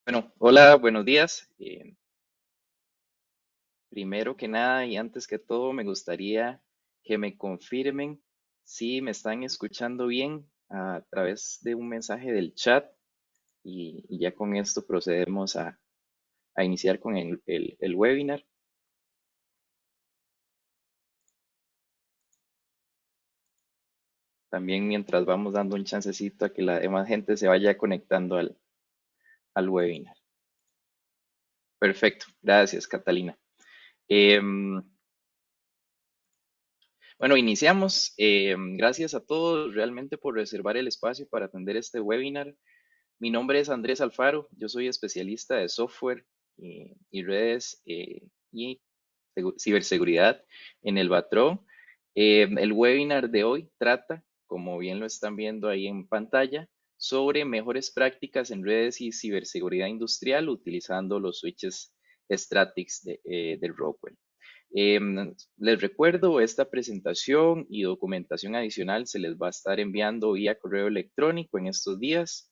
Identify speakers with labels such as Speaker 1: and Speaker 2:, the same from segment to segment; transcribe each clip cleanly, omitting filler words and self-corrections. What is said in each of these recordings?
Speaker 1: Bueno, hola, buenos días. Primero que nada y antes que todo, me gustaría que me confirmen si me están escuchando bien a través de un mensaje del chat y ya con esto procedemos a iniciar con el webinar. También mientras vamos dando un chancecito a que la demás gente se vaya conectando al webinar. Perfecto, gracias, Catalina. Em, Bueno, iniciamos. Gracias a todos realmente por reservar el espacio para atender este webinar. Mi nombre es Andrés Alfaro, yo soy especialista de software y redes y ciberseguridad en el Batrón. El webinar de hoy trata, como bien lo están viendo ahí en pantalla, sobre mejores prácticas en redes y ciberseguridad industrial utilizando los switches Stratix de Rockwell. Les recuerdo, esta presentación y documentación adicional se les va a estar enviando vía correo electrónico en estos días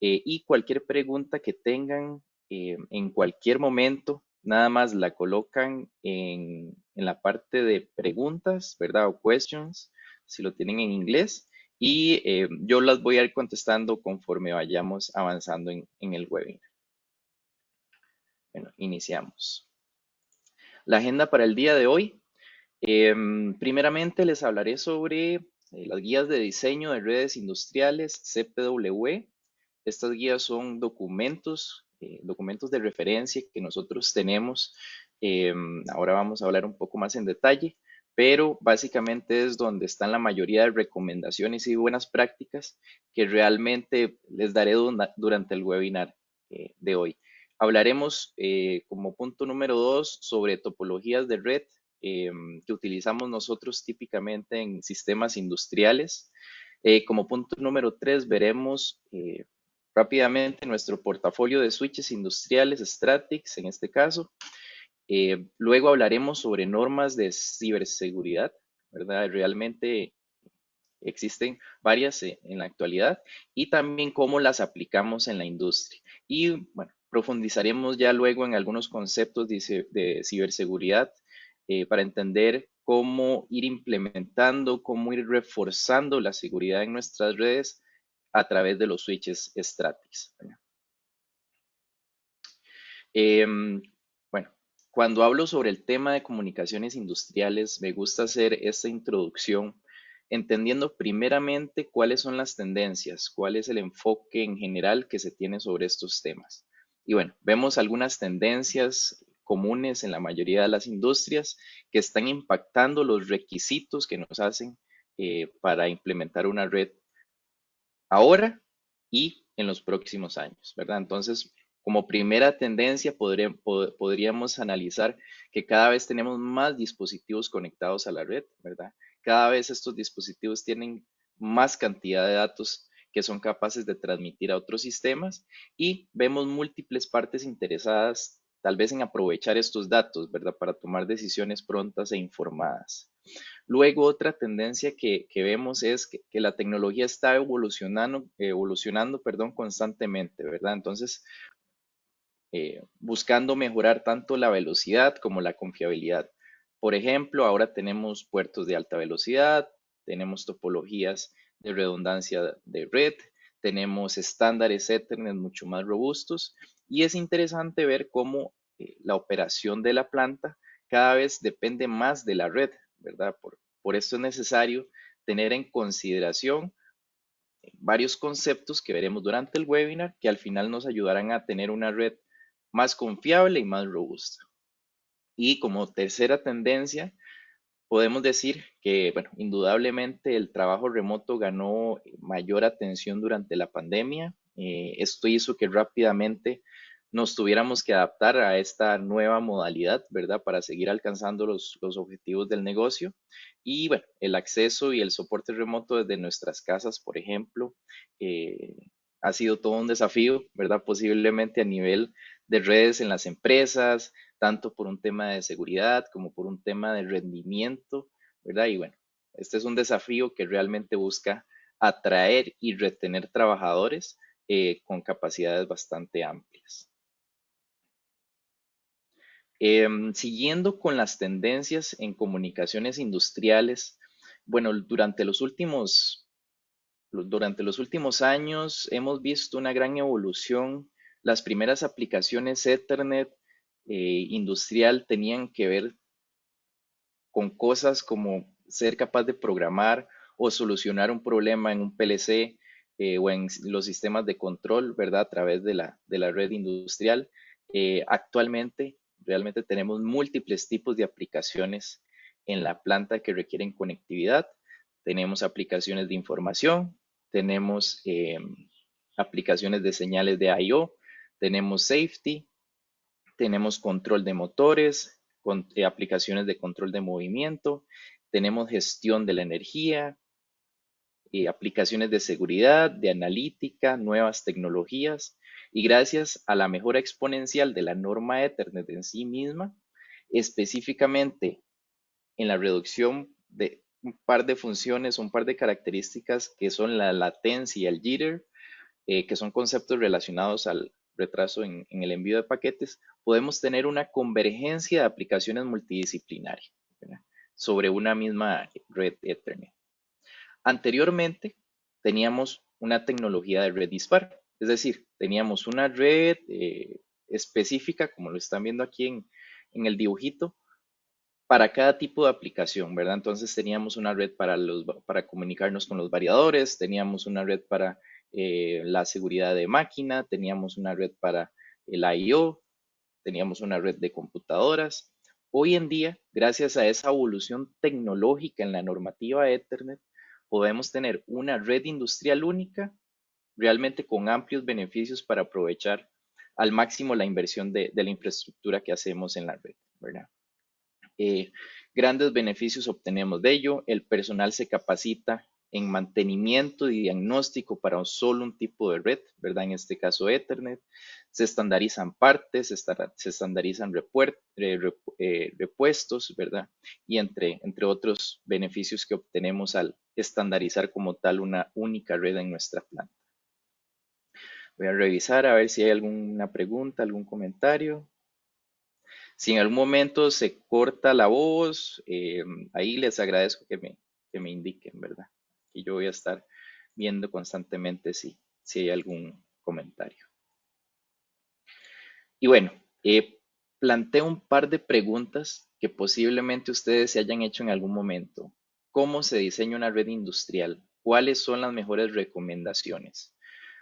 Speaker 1: y cualquier pregunta que tengan en cualquier momento, nada más la colocan en la parte de preguntas, ¿verdad? O questions, si lo tienen en inglés, y yo las voy a ir contestando conforme vayamos avanzando en el webinar. Bueno, iniciamos. La agenda para el día de hoy. Primeramente les hablaré sobre las guías de diseño de redes industriales CPW. Estas guías son documentos de referencia que nosotros tenemos. Ahora vamos a hablar un poco más en detalle, pero básicamente es donde están la mayoría de recomendaciones y buenas prácticas que realmente les daré durante el webinar de hoy. Hablaremos como punto número 2 sobre topologías de red que utilizamos nosotros típicamente en sistemas industriales. Como punto número 3 veremos rápidamente nuestro portafolio de switches industriales, Stratix en este caso. Luego hablaremos sobre normas de ciberseguridad, ¿verdad? Realmente existen varias en la actualidad y también cómo las aplicamos en la industria. Y bueno, profundizaremos ya luego en algunos conceptos de ciberseguridad para entender cómo ir implementando, cómo ir reforzando la seguridad en nuestras redes a través de los switches Stratix. Bueno, cuando hablo sobre el tema de comunicaciones industriales, me gusta hacer esta introducción entendiendo primeramente cuáles son las tendencias, cuál es el enfoque en general que se tiene sobre estos temas. Y bueno, vemos algunas tendencias comunes en la mayoría de las industrias que están impactando los requisitos que nos hacen para implementar una red ahora y en los próximos años, ¿verdad? Entonces, como primera tendencia, podríamos analizar que cada vez tenemos más dispositivos conectados a la red, ¿verdad? Cada vez estos dispositivos tienen más cantidad de datos que son capaces de transmitir a otros sistemas y vemos múltiples partes interesadas tal vez en aprovechar estos datos, ¿verdad? Para tomar decisiones prontas e informadas. Luego, otra tendencia que vemos es que la tecnología está evolucionando, perdón, constantemente, ¿verdad? Entonces, buscando mejorar tanto la velocidad como la confiabilidad. Por ejemplo, ahora tenemos puertos de alta velocidad, tenemos topologías de redundancia de red, tenemos estándares Ethernet mucho más robustos y es interesante ver cómo la operación de la planta cada vez depende más de la red, ¿verdad? Por esto es necesario tener en consideración varios conceptos que veremos durante el webinar que al final nos ayudarán a tener una red más confiable y más robusta. Y como tercera tendencia, podemos decir que, bueno, indudablemente el trabajo remoto ganó mayor atención durante la pandemia. Esto hizo que rápidamente nos tuviéramos que adaptar a esta nueva modalidad, ¿verdad? Para seguir alcanzando los objetivos del negocio. Y bueno, el acceso y el soporte remoto desde nuestras casas, por ejemplo, eh, ha sido todo un desafío, ¿verdad? Posiblemente a nivel de redes en las empresas, tanto por un tema de seguridad como por un tema de rendimiento, ¿verdad? Y bueno, este es un desafío que realmente busca atraer y retener trabajadores con capacidades bastante amplias. Siguiendo con las tendencias en comunicaciones industriales, bueno, durante los últimos años hemos visto una gran evolución. Las primeras aplicaciones Ethernet industrial tenían que ver con cosas como ser capaz de programar o solucionar un problema en un PLC o en los sistemas de control, ¿verdad? A través de la red industrial. Actualmente, realmente tenemos múltiples tipos de aplicaciones en la planta que requieren conectividad. Tenemos aplicaciones de información, tenemos aplicaciones de señales de I/O, tenemos safety, tenemos control de motores, aplicaciones de control de movimiento, tenemos gestión de la energía, aplicaciones de seguridad, de analítica, nuevas tecnologías, y gracias a la mejora exponencial de la norma Ethernet en sí misma, específicamente en la reducción de un par de funciones, un par de características que son la latencia y el jitter, que son conceptos relacionados al retraso en el envío de paquetes, podemos tener una convergencia de aplicaciones multidisciplinarias, ¿verdad? Sobre una misma red Ethernet. Anteriormente teníamos una tecnología de red dispar, es decir, teníamos una red específica, como lo están viendo aquí en el dibujito, para cada tipo de aplicación, ¿verdad? Entonces teníamos una red para comunicarnos con los variadores, teníamos una red para la seguridad de máquina, teníamos una red para el I/O, teníamos una red de computadoras. Hoy en día, gracias a esa evolución tecnológica en la normativa Ethernet, podemos tener una red industrial única, realmente con amplios beneficios para aprovechar al máximo la inversión de la infraestructura que hacemos en la red, ¿verdad? eh, Grandes beneficios obtenemos de ello. El personal se capacita en mantenimiento y diagnóstico para solo un tipo de red, ¿verdad? En este caso Ethernet. Se estandarizan partes, se estandarizan repuestos, ¿verdad? Y entre otros beneficios que obtenemos al estandarizar como tal una única red en nuestra planta. Voy a revisar a ver si hay alguna pregunta, algún comentario. Si en algún momento se corta la voz, ahí les agradezco que me indiquen, ¿verdad? Y yo voy a estar viendo constantemente si hay algún comentario. Y bueno, planteo un par de preguntas que posiblemente ustedes se hayan hecho en algún momento. ¿Cómo se diseña una red industrial? ¿Cuáles son las mejores recomendaciones?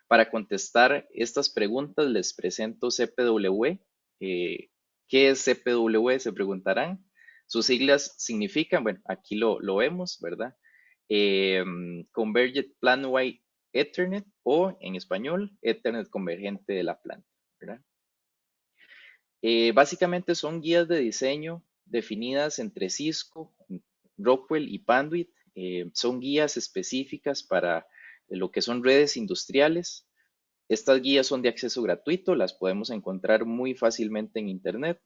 Speaker 1: Para contestar estas preguntas les presento CPW. Eh, ¿Qué es CPW? Se preguntarán. Sus siglas significan, bueno, aquí lo vemos, ¿verdad? Convergent Plan-Wide Ethernet o en español, Ethernet convergente de la planta, ¿verdad? Básicamente son guías de diseño definidas entre Cisco, Rockwell y Panduit. Son guías específicas para lo que son redes industriales. Estas guías son de acceso gratuito, las podemos encontrar muy fácilmente en Internet.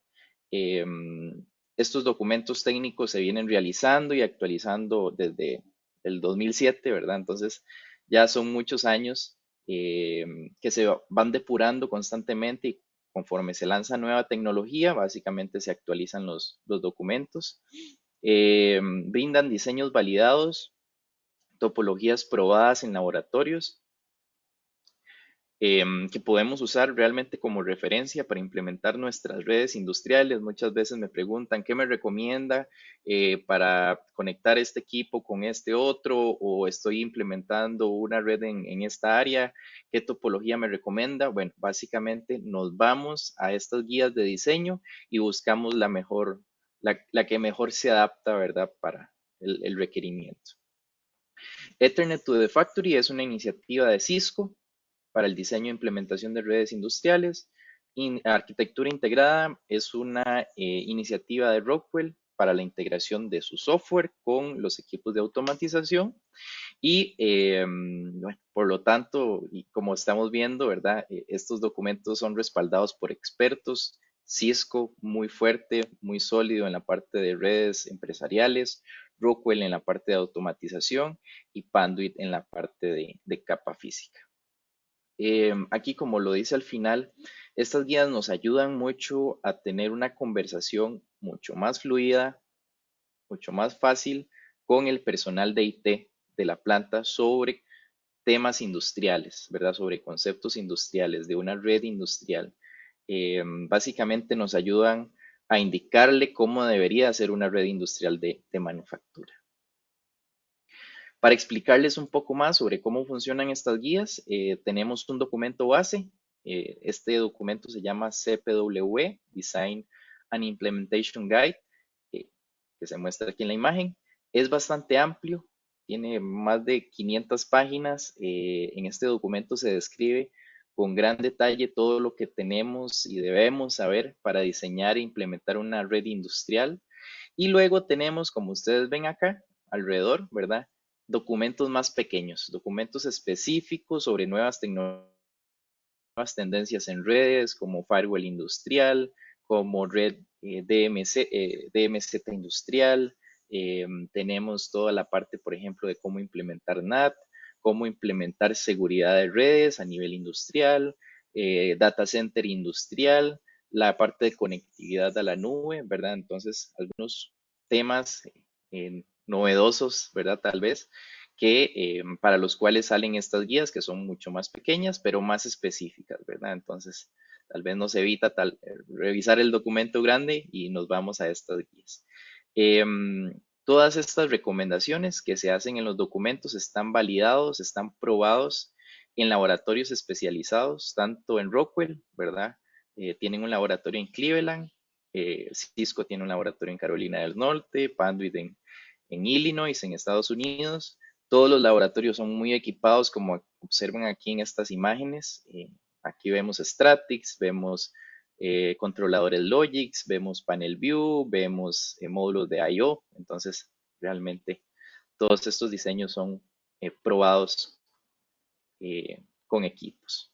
Speaker 1: Estos documentos técnicos se vienen realizando y actualizando desde el 2007, ¿verdad? Entonces ya son muchos años que se van depurando constantemente y conforme se lanza nueva tecnología, básicamente se actualizan los documentos. Brindan diseños validados, topologías probadas en laboratorios que podemos usar realmente como referencia para implementar nuestras redes industriales. Muchas veces me preguntan, ¿qué me recomienda para conectar este equipo con este otro? O estoy implementando una red en esta área, ¿qué topología me recomienda? Bueno, básicamente nos vamos a estas guías de diseño y buscamos la mejor, la que mejor se adapta, ¿verdad? Para el requerimiento. Ethernet to the Factory es una iniciativa de Cisco para el diseño e implementación de redes industriales. Arquitectura integrada es una iniciativa de Rockwell para la integración de su software con los equipos de automatización y bueno, por lo tanto, y como estamos viendo, ¿verdad? Estos documentos son respaldados por expertos. Cisco muy fuerte, muy sólido en la parte de redes empresariales, Rockwell en la parte de automatización y Panduit en la parte de capa física. Aquí, como lo dice al final, estas guías nos ayudan mucho a tener una conversación mucho más fluida, mucho más fácil con el personal de IT de la planta sobre temas industriales, ¿verdad? Sobre conceptos industriales de una red industrial. Básicamente nos ayudan a indicarle cómo debería ser una red industrial de manufactura. Para explicarles un poco más sobre cómo funcionan estas guías, tenemos un documento base. Este documento se llama CPW, Design and Implementation Guide, eh, que se muestra aquí en la imagen. Es bastante amplio, tiene más de 500 páginas. En este documento se describe con gran detalle todo lo que tenemos y debemos saber para diseñar e implementar una red industrial. Y luego tenemos, como ustedes ven acá, alrededor, ¿verdad? Documentos más pequeños, documentos específicos sobre nuevas tecnologías, nuevas tendencias en redes, como firewall industrial, como red DMZ industrial. Tenemos toda la parte, por ejemplo, de cómo implementar NAT, cómo implementar seguridad de redes a nivel industrial, data center industrial, la parte de conectividad a la nube, ¿verdad? Entonces, algunos temas novedosos, ¿verdad? Tal vez que para los cuales salen estas guías que son mucho más pequeñas, pero más específicas, ¿verdad? Entonces, tal vez nos evita revisar el documento grande y nos vamos a estas guías. Todas estas recomendaciones que se hacen en los documentos están validados, están probados en laboratorios especializados, tanto en Rockwell, ¿verdad? Tienen un laboratorio en Cleveland, Cisco tiene un laboratorio en Carolina del Norte, Panduit en Illinois, en Estados Unidos. Todos los laboratorios son muy equipados, como observan aquí en estas imágenes. Aquí vemos Stratix, vemos controladores Logix, vemos Panel View, vemos módulos de I/O. Entonces, realmente todos estos diseños son probados con equipos.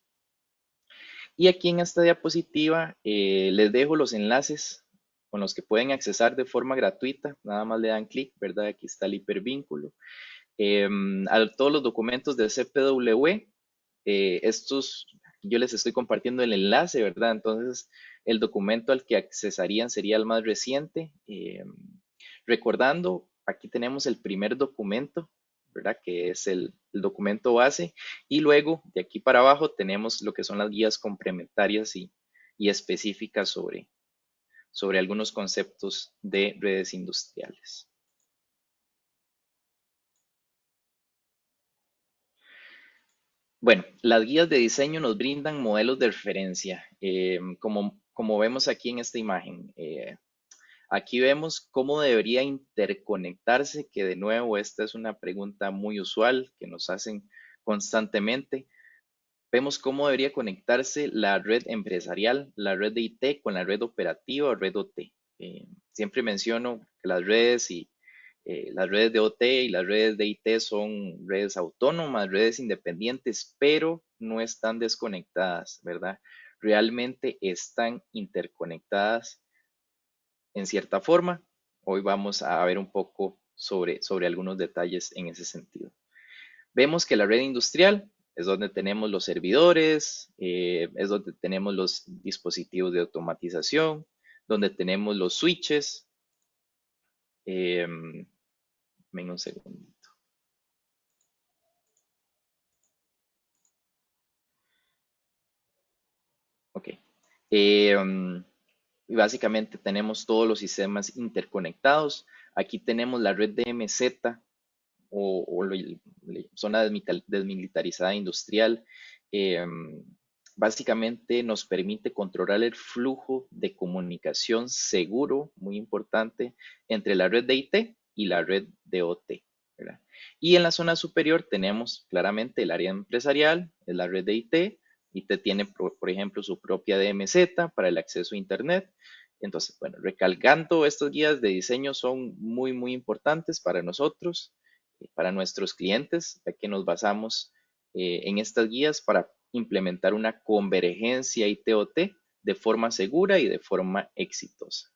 Speaker 1: Y aquí en esta diapositiva les dejo los enlaces con los que pueden accesar de forma gratuita. Nada más le dan clic, ¿verdad? Aquí está el hipervínculo. A todos los documentos de CPW, estos, yo les estoy compartiendo el enlace, ¿verdad? Entonces, el documento al que accesarían sería el más reciente. Recordando, aquí tenemos el primer documento, ¿verdad? Que es el documento base. Y luego, de aquí para abajo, tenemos lo que son las guías complementarias y específicas sobre algunos conceptos de redes industriales. Bueno, las guías de diseño nos brindan modelos de referencia, como vemos aquí en esta imagen. Aquí vemos cómo debería interconectarse, que de nuevo esta es una pregunta muy usual que nos hacen constantemente. Vemos cómo debería conectarse la red empresarial, la red de IT con la red operativa o red OT. Siempre menciono que las redes de OT y las redes de IT son redes autónomas, redes independientes, pero no están desconectadas, ¿verdad? Realmente están interconectadas en cierta forma. Hoy vamos a ver un poco sobre algunos detalles en ese sentido. Vemos que la red industrial es donde tenemos los servidores, es donde tenemos los dispositivos de automatización, donde tenemos los switches. Ven un segundito. Ok. Y básicamente tenemos todos los sistemas interconectados. Aquí tenemos la red DMZ zona desmilitarizada industrial. eh, Básicamente nos permite controlar el flujo de comunicación seguro, muy importante, entre la red de IT y la red de OT, ¿verdad? Y en la zona superior tenemos claramente el área empresarial, es la red de IT. IT tiene, por ejemplo, su propia DMZ para el acceso a Internet. Entonces, bueno, recalcando, estas guías de diseño son muy, muy importantes para nosotros, para nuestros clientes, ya que nos basamos en estas guías para implementar una convergencia IT-OT de forma segura y de forma exitosa.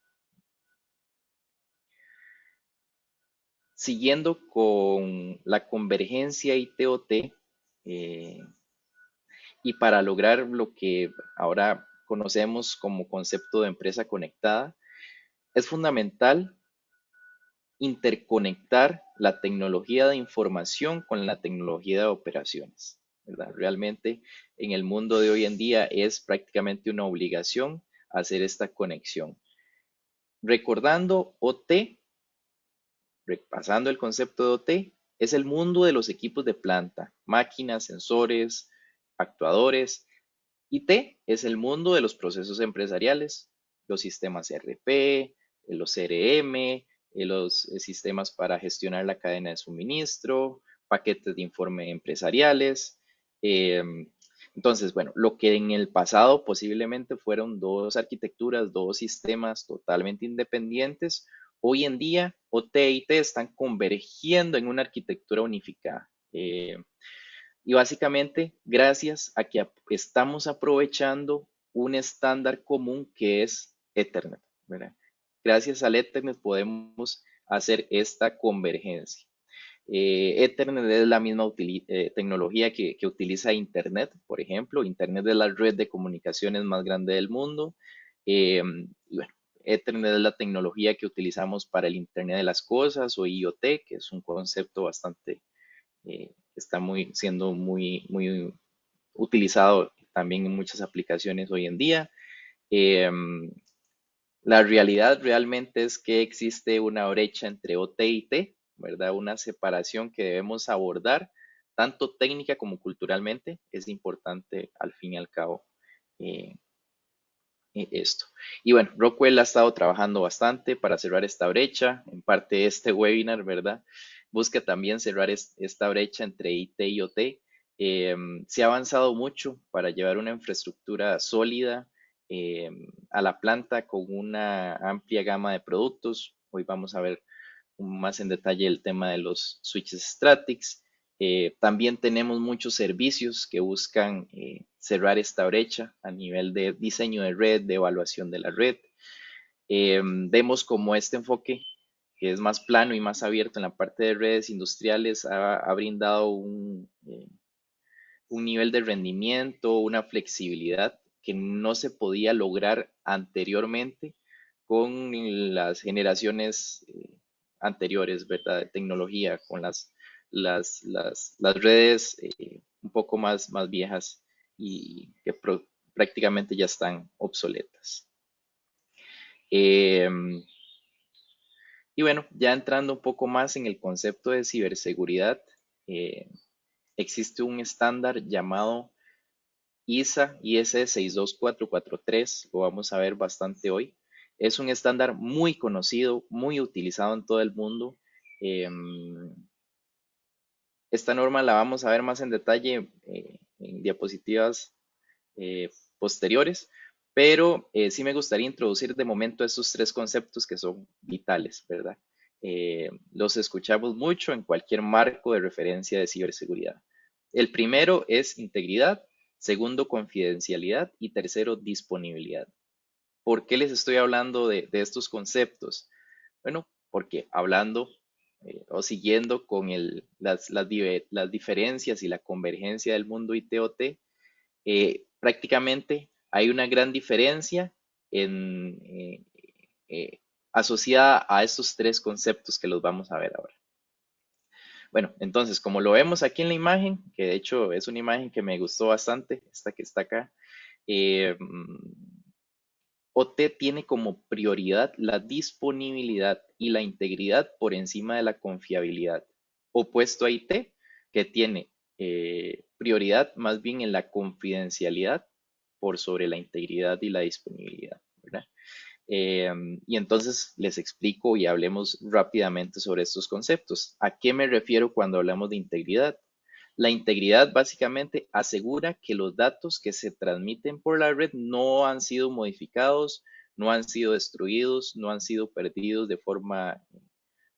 Speaker 1: Siguiendo con la convergencia IT-OT, Y para lograr lo que ahora conocemos como concepto de empresa conectada, es fundamental interconectar la tecnología de información con la tecnología de operaciones, ¿verdad? Realmente en el mundo de hoy en día es prácticamente una obligación hacer esta conexión. Recordando OT, repasando el concepto de OT, es el mundo de los equipos de planta, máquinas, sensores, actuadores. Y T es el mundo de los procesos empresariales, los sistemas ERP, los CRM, los sistemas para gestionar la cadena de suministro, paquetes de informe empresariales. eh, entonces, bueno, lo que en el pasado posiblemente fueron dos arquitecturas, dos sistemas totalmente independientes, hoy en día OT y T están convergiendo en una arquitectura unificada. Y básicamente, gracias a que estamos aprovechando un estándar común que es Ethernet, ¿verdad? Gracias al Ethernet podemos hacer esta convergencia. Ethernet es la misma tecnología que utiliza Internet, por ejemplo. Internet es la red de comunicaciones más grande del mundo. Y bueno, Ethernet es la tecnología que utilizamos para el Internet de las Cosas o IoT, que es un concepto bastante está siendo muy utilizado también en muchas aplicaciones hoy en día. Eh, la realidad realmente es que existe una brecha entre OT y T, ¿verdad? Una separación que debemos abordar, tanto técnica como culturalmente. Es importante al fin y al cabo eh, esto. Y bueno, Rockwell ha estado trabajando bastante para cerrar esta brecha. En parte este webinar, ¿verdad? Busca también cerrar esta brecha entre IT y OT. Se ha avanzado mucho para llevar una infraestructura sólida a la planta con una amplia gama de productos. Hoy vamos a ver más en detalle el tema de los switches Stratix. También tenemos muchos servicios que buscan cerrar esta brecha a nivel de diseño de red, de evaluación de la red. Vemos como este enfoque, que es más plano y más abierto en la parte de redes industriales, ha brindado un nivel de rendimiento, una flexibilidad que no se podía lograr anteriormente con las generaciones anteriores, ¿verdad? De tecnología, con las redes un poco más viejas y que prácticamente ya están obsoletas. Eh, y bueno, ya entrando un poco más en el concepto de ciberseguridad, eh, existe un estándar llamado ISA IS 62443, lo vamos a ver bastante hoy. Es un estándar muy conocido, muy utilizado en todo el mundo. Esta norma la vamos a ver más en detalle en diapositivas posteriores, pero sí me gustaría introducir de momento estos tres conceptos que son vitales, ¿verdad? Los escuchamos mucho en cualquier marco de referencia de ciberseguridad. El primero es integridad, segundo confidencialidad y tercero disponibilidad. ¿Por qué les estoy hablando de estos conceptos? Bueno, porque hablando o siguiendo con las diferencias y la convergencia del mundo ITOT, prácticamente hay una gran diferencia en, asociada a estos tres conceptos que los vamos a ver ahora. Bueno, entonces, como lo vemos aquí en la imagen, que de hecho es una imagen que me gustó bastante, esta que está acá, eh, OT tiene como prioridad la disponibilidad y la integridad por encima de la confiabilidad, opuesto a IT, que tiene prioridad más bien en la confidencialidad por sobre la integridad y la disponibilidad, ¿verdad? Eh, y entonces les explico y hablemos rápidamente sobre estos conceptos. ¿A qué me refiero cuando hablamos de integridad? La integridad básicamente asegura que los datos que se transmiten por la red no han sido modificados, no han sido destruidos, no han sido perdidos de forma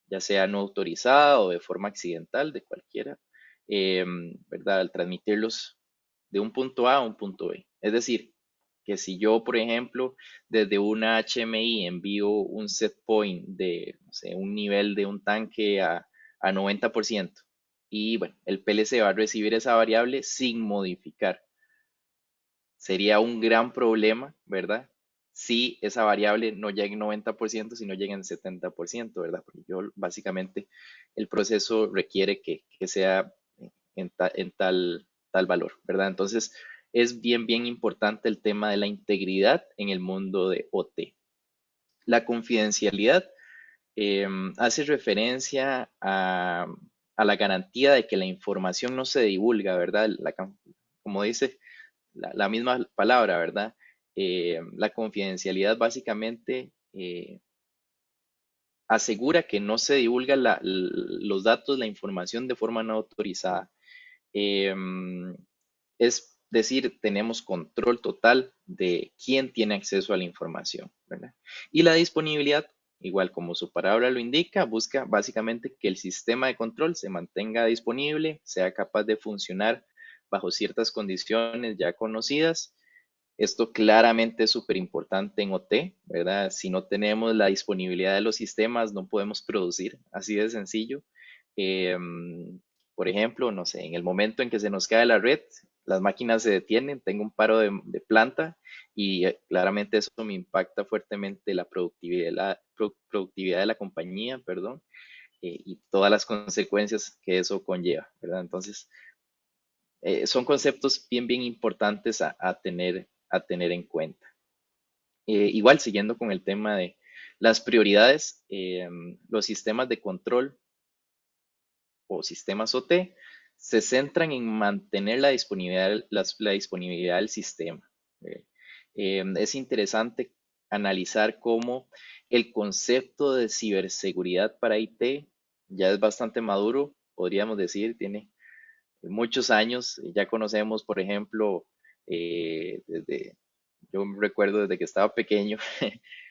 Speaker 1: ya sea no autorizada o de forma accidental, de cualquiera, eh, ¿verdad? Al transmitirlos de un punto A a un punto B. Es decir, que si yo, por ejemplo, desde una HMI envío un set point de, no sé, un nivel de un tanque a 90%, y bueno, el PLC va a recibir esa variable sin modificar. sería un gran problema, ¿verdad? Si esa variable no llega en 90%, sino llega en 70%, ¿verdad? Porque yo básicamente el proceso requiere que sea en tal valor, ¿verdad? Entonces es bien importante el tema de la integridad en el mundo de OT. La confidencialidad hace referencia a la garantía de que la información no se divulga, ¿verdad? Como dice la misma palabra, ¿verdad? La confidencialidad básicamente asegura que no se divulga los datos, la información de forma no autorizada. Em, es decir, tenemos control total de quién tiene acceso a la información, ¿verdad? Y la disponibilidad, igual como su palabra lo indica, busca básicamente que el sistema de control se mantenga disponible, sea capaz de funcionar bajo ciertas condiciones ya conocidas. Esto claramente es súper importante en OT, ¿verdad? Si no tenemos la disponibilidad de los sistemas, no podemos producir, así de sencillo. Por ejemplo, no sé, en el momento en que se nos cae la red, las máquinas se detienen, tengo un paro de planta y claramente eso me impacta fuertemente la productividad, productividad de la compañía, perdón, y todas las consecuencias que eso conlleva, ¿verdad? Entonces, son conceptos bien importantes a tener en cuenta. Igual, siguiendo con el tema de las prioridades, los sistemas de control o sistemas OT se centran en mantener la disponibilidad del sistema. Eh, es interesante analizar cómo el concepto de ciberseguridad para IT ya es bastante maduro, podríamos decir, tiene muchos años. Ya conocemos, por ejemplo, yo me recuerdo desde que estaba pequeño,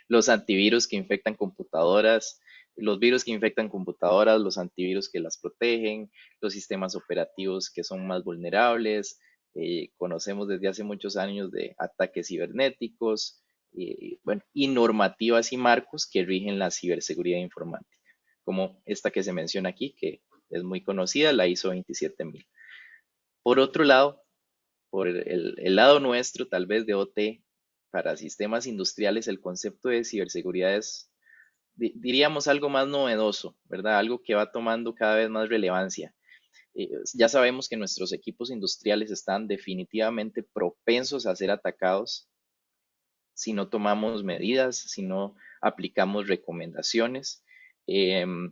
Speaker 1: los antivirus que infectan computadoras, los virus que infectan computadoras, los antivirus que las protegen, los sistemas operativos que son más vulnerables. Conocemos desde hace muchos años de ataques cibernéticos, bueno, y normativas y marcos que rigen la ciberseguridad informática, como esta que se menciona aquí, que es muy conocida, la ISO 27000. Por otro lado, por el lado nuestro, tal vez de OT, para sistemas industriales, el concepto de ciberseguridad es, diríamos, algo más novedoso, ¿verdad? Algo que va tomando cada vez más relevancia. Ya sabemos que nuestros equipos industriales están definitivamente propensos a ser atacados si no tomamos medidas, si no aplicamos recomendaciones.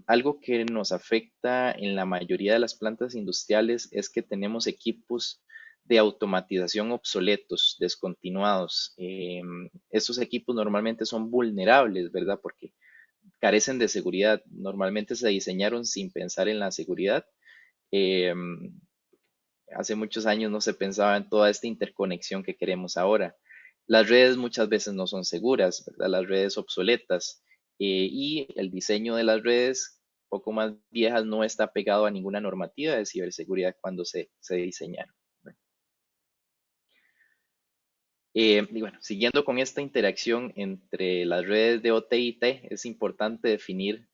Speaker 1: Algo que nos afecta en la mayoría de las plantas industriales es que tenemos equipos de automatización obsoletos, descontinuados. Estos equipos normalmente son vulnerables, ¿verdad? Porque carecen de seguridad. Normalmente se diseñaron sin pensar en la seguridad. Em, Hace muchos años no se pensaba en toda esta interconexión que queremos ahora. Las redes muchas veces no son seguras, ¿verdad? Las redes obsoletas, y el diseño de las redes poco más viejas no está pegado a ninguna normativa de ciberseguridad cuando se diseñaron. Y bueno, siguiendo con esta interacción entre las redes de OT y IT, es importante definir,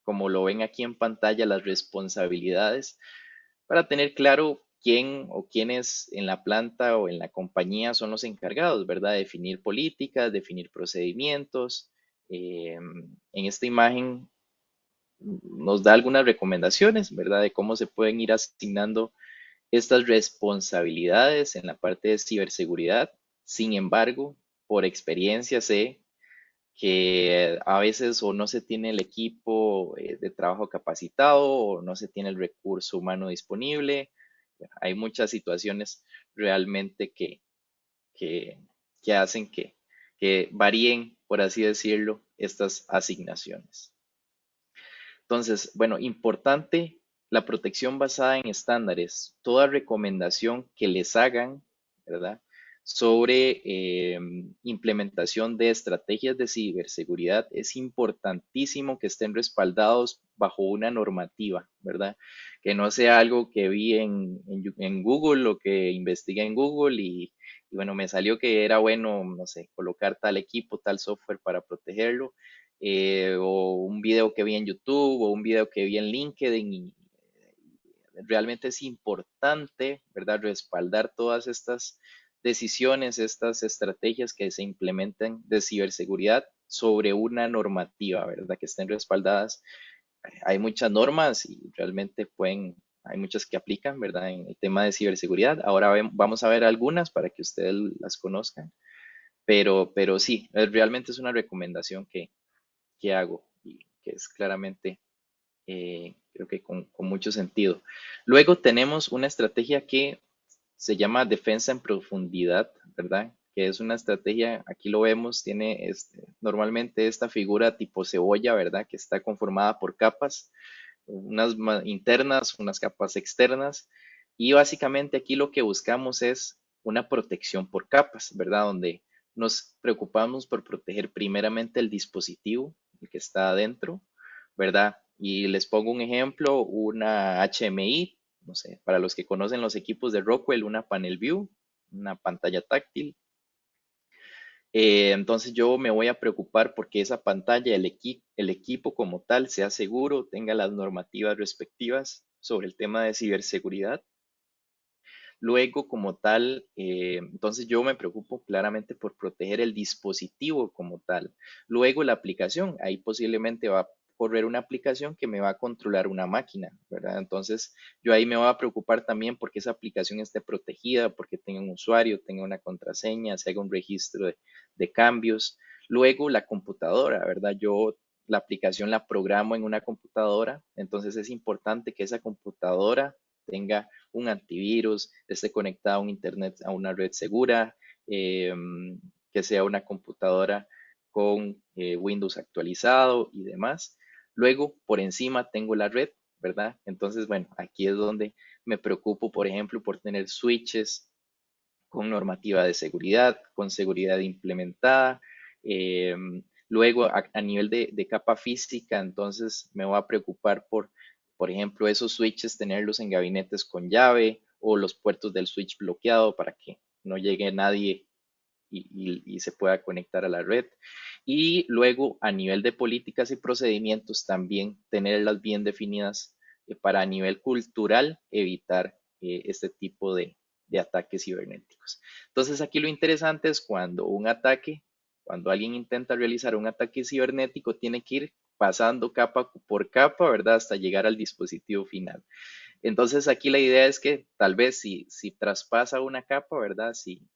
Speaker 1: como lo ven aquí en pantalla, las responsabilidades para tener claro quién o quiénes en la planta o en la compañía son los encargados, ¿verdad? Definir políticas, definir procedimientos. En esta imagen nos da algunas recomendaciones, ¿verdad? De cómo se pueden ir asignando estas responsabilidades en la parte de ciberseguridad. Sin embargo, por experiencia sé que a veces o no se tiene el equipo de trabajo capacitado o no se tiene el recurso humano disponible. Hay muchas situaciones realmente que, que hacen que varíen, por así decirlo, estas asignaciones. Entonces, bueno, importante la protección basada en estándares. Toda recomendación que les hagan, ¿verdad? Sobre implementación de estrategias de ciberseguridad, es importantísimo que estén respaldados bajo una normativa, ¿verdad? Que no sea algo que vi en Google o que investigué en Google y bueno, me salió que era bueno, no sé, colocar tal equipo, tal software para protegerlo, o un video que vi en YouTube o un video que vi en LinkedIn y realmente es importante, ¿verdad? Respaldar todas estas decisiones, estas estrategias que se implementan de ciberseguridad sobre una normativa, ¿verdad? Que estén respaldadas. Hay muchas normas y realmente hay muchas que aplican, ¿verdad? En el tema de ciberseguridad. Ahora vamos a ver algunas para que ustedes las conozcan, pero sí, realmente es una recomendación que hago y que es claramente, creo que con mucho sentido. Luego tenemos una estrategia que se llama defensa en profundidad, ¿verdad? Que es una estrategia, aquí lo vemos, tiene normalmente esta figura tipo cebolla, ¿verdad? Que está conformada por capas, unas internas, unas capas externas, y básicamente aquí lo que buscamos es una protección por capas, ¿verdad? Donde nos preocupamos por proteger primeramente el dispositivo, el que está adentro, ¿verdad? Y les pongo un ejemplo, una HMI, no sé, para los que conocen los equipos de Rockwell, una panel view, una pantalla táctil. Entonces yo me voy a preocupar porque esa pantalla, el equipo como tal, sea seguro, tenga las normativas respectivas sobre el tema de ciberseguridad. Luego, como tal, entonces yo me preocupo claramente por proteger el dispositivo como tal. Luego, la aplicación, ahí posiblemente va a correr una aplicación que me va a controlar una máquina, ¿verdad? Entonces, yo ahí me voy a preocupar también porque esa aplicación esté protegida, porque tenga un usuario, tenga una contraseña, se haga un registro de cambios. Luego, la computadora, ¿verdad? Yo la aplicación la programo en una computadora, entonces es importante que esa computadora tenga un antivirus, esté conectada a un internet, a una red segura, eh, que sea una computadora con Windows actualizado y demás. Luego, por encima tengo la red, ¿verdad? Entonces, bueno, aquí es donde me preocupo, por ejemplo, por tener switches con normativa de seguridad, con seguridad implementada. eh, Luego, a nivel de capa física, entonces me voy a preocupar por ejemplo, esos switches, tenerlos en gabinetes con llave o los puertos del switch bloqueado para que no llegue nadie y se pueda conectar a la red. Y luego, a nivel de políticas y procedimientos, también tenerlas bien definidas para a nivel cultural evitar este tipo de ataques cibernéticos. Entonces, aquí lo interesante es cuando alguien intenta realizar un ataque cibernético, tiene que ir pasando capa por capa, ¿verdad? Hasta llegar al dispositivo final. Entonces aquí la idea es que tal vez si traspasa una capa, ¿verdad? Si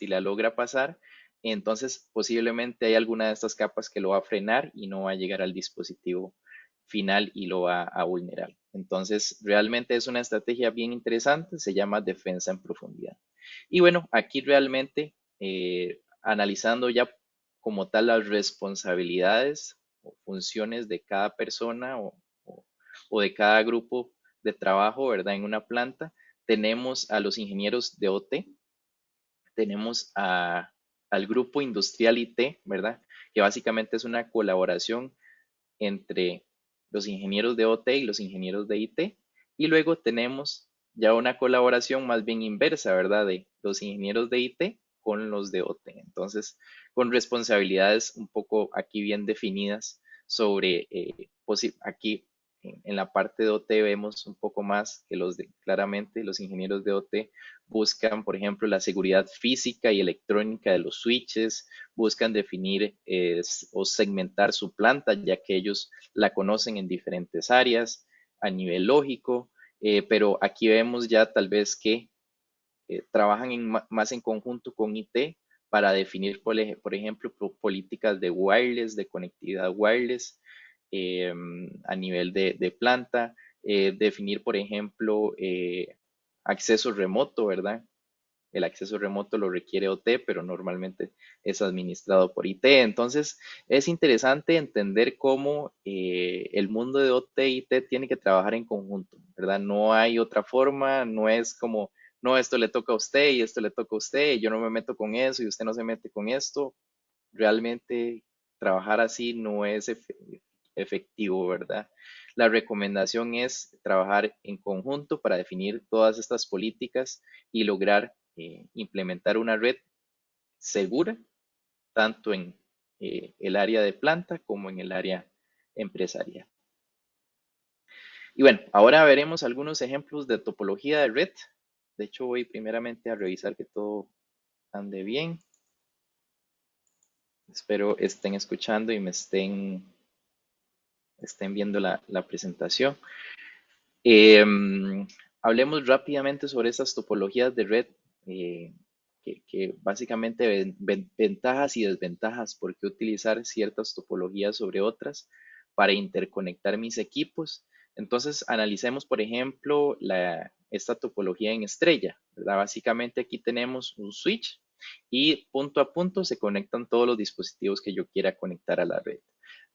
Speaker 1: la logra pasar, entonces posiblemente hay alguna de estas capas que lo va a frenar y no va a llegar al dispositivo final y lo va a vulnerar. Entonces realmente es una estrategia bien interesante, se llama defensa en profundidad. Y bueno, aquí realmente analizando ya como tal las responsabilidades o funciones de cada persona o de cada grupo de trabajo, ¿verdad? En una planta, tenemos a los ingenieros de OT, tenemos al grupo industrial IT, ¿verdad? Que básicamente es una colaboración entre los ingenieros de OT y los ingenieros de IT. Y luego tenemos ya una colaboración más bien inversa, ¿verdad? De los ingenieros de IT con los de OT. Entonces, con responsabilidades un poco aquí bien definidas sobre, aquí en la parte de OT vemos un poco más que claramente los ingenieros de OT buscan, por ejemplo, la seguridad física y electrónica de los switches, buscan definir o segmentar su planta, ya que ellos la conocen en diferentes áreas a nivel lógico, pero aquí vemos ya tal vez que trabajan más en conjunto con IT para definir, por ejemplo, políticas de wireless, de conectividad wireless eh, a nivel de planta, definir, por ejemplo, acceso remoto, ¿verdad? El acceso remoto lo requiere OT, pero normalmente es administrado por IT. Entonces, es interesante entender cómo el mundo de OT y IT tiene que trabajar en conjunto, ¿verdad? No hay otra forma, no es como, no, esto le toca a usted y esto le toca a usted, y yo no me meto con eso y usted no se mete con esto. Realmente trabajar así no es efectivo, ¿verdad? La recomendación es trabajar en conjunto para definir todas estas políticas y lograr implementar una red segura, tanto en el área de planta como en el área empresarial. Y bueno, ahora veremos algunos ejemplos de topología de red. De hecho, voy primeramente a revisar que todo ande bien. Espero estén escuchando y estén viendo la presentación. Em, Hablemos rápidamente sobre estas topologías de red, eh, que básicamente ventajas y desventajas, por qué utilizar ciertas topologías sobre otras para interconectar mis equipos. Entonces, analicemos, por ejemplo, esta topología en estrella, ¿verdad? Básicamente aquí tenemos un switch y punto a punto se conectan todos los dispositivos que yo quiera conectar a la red.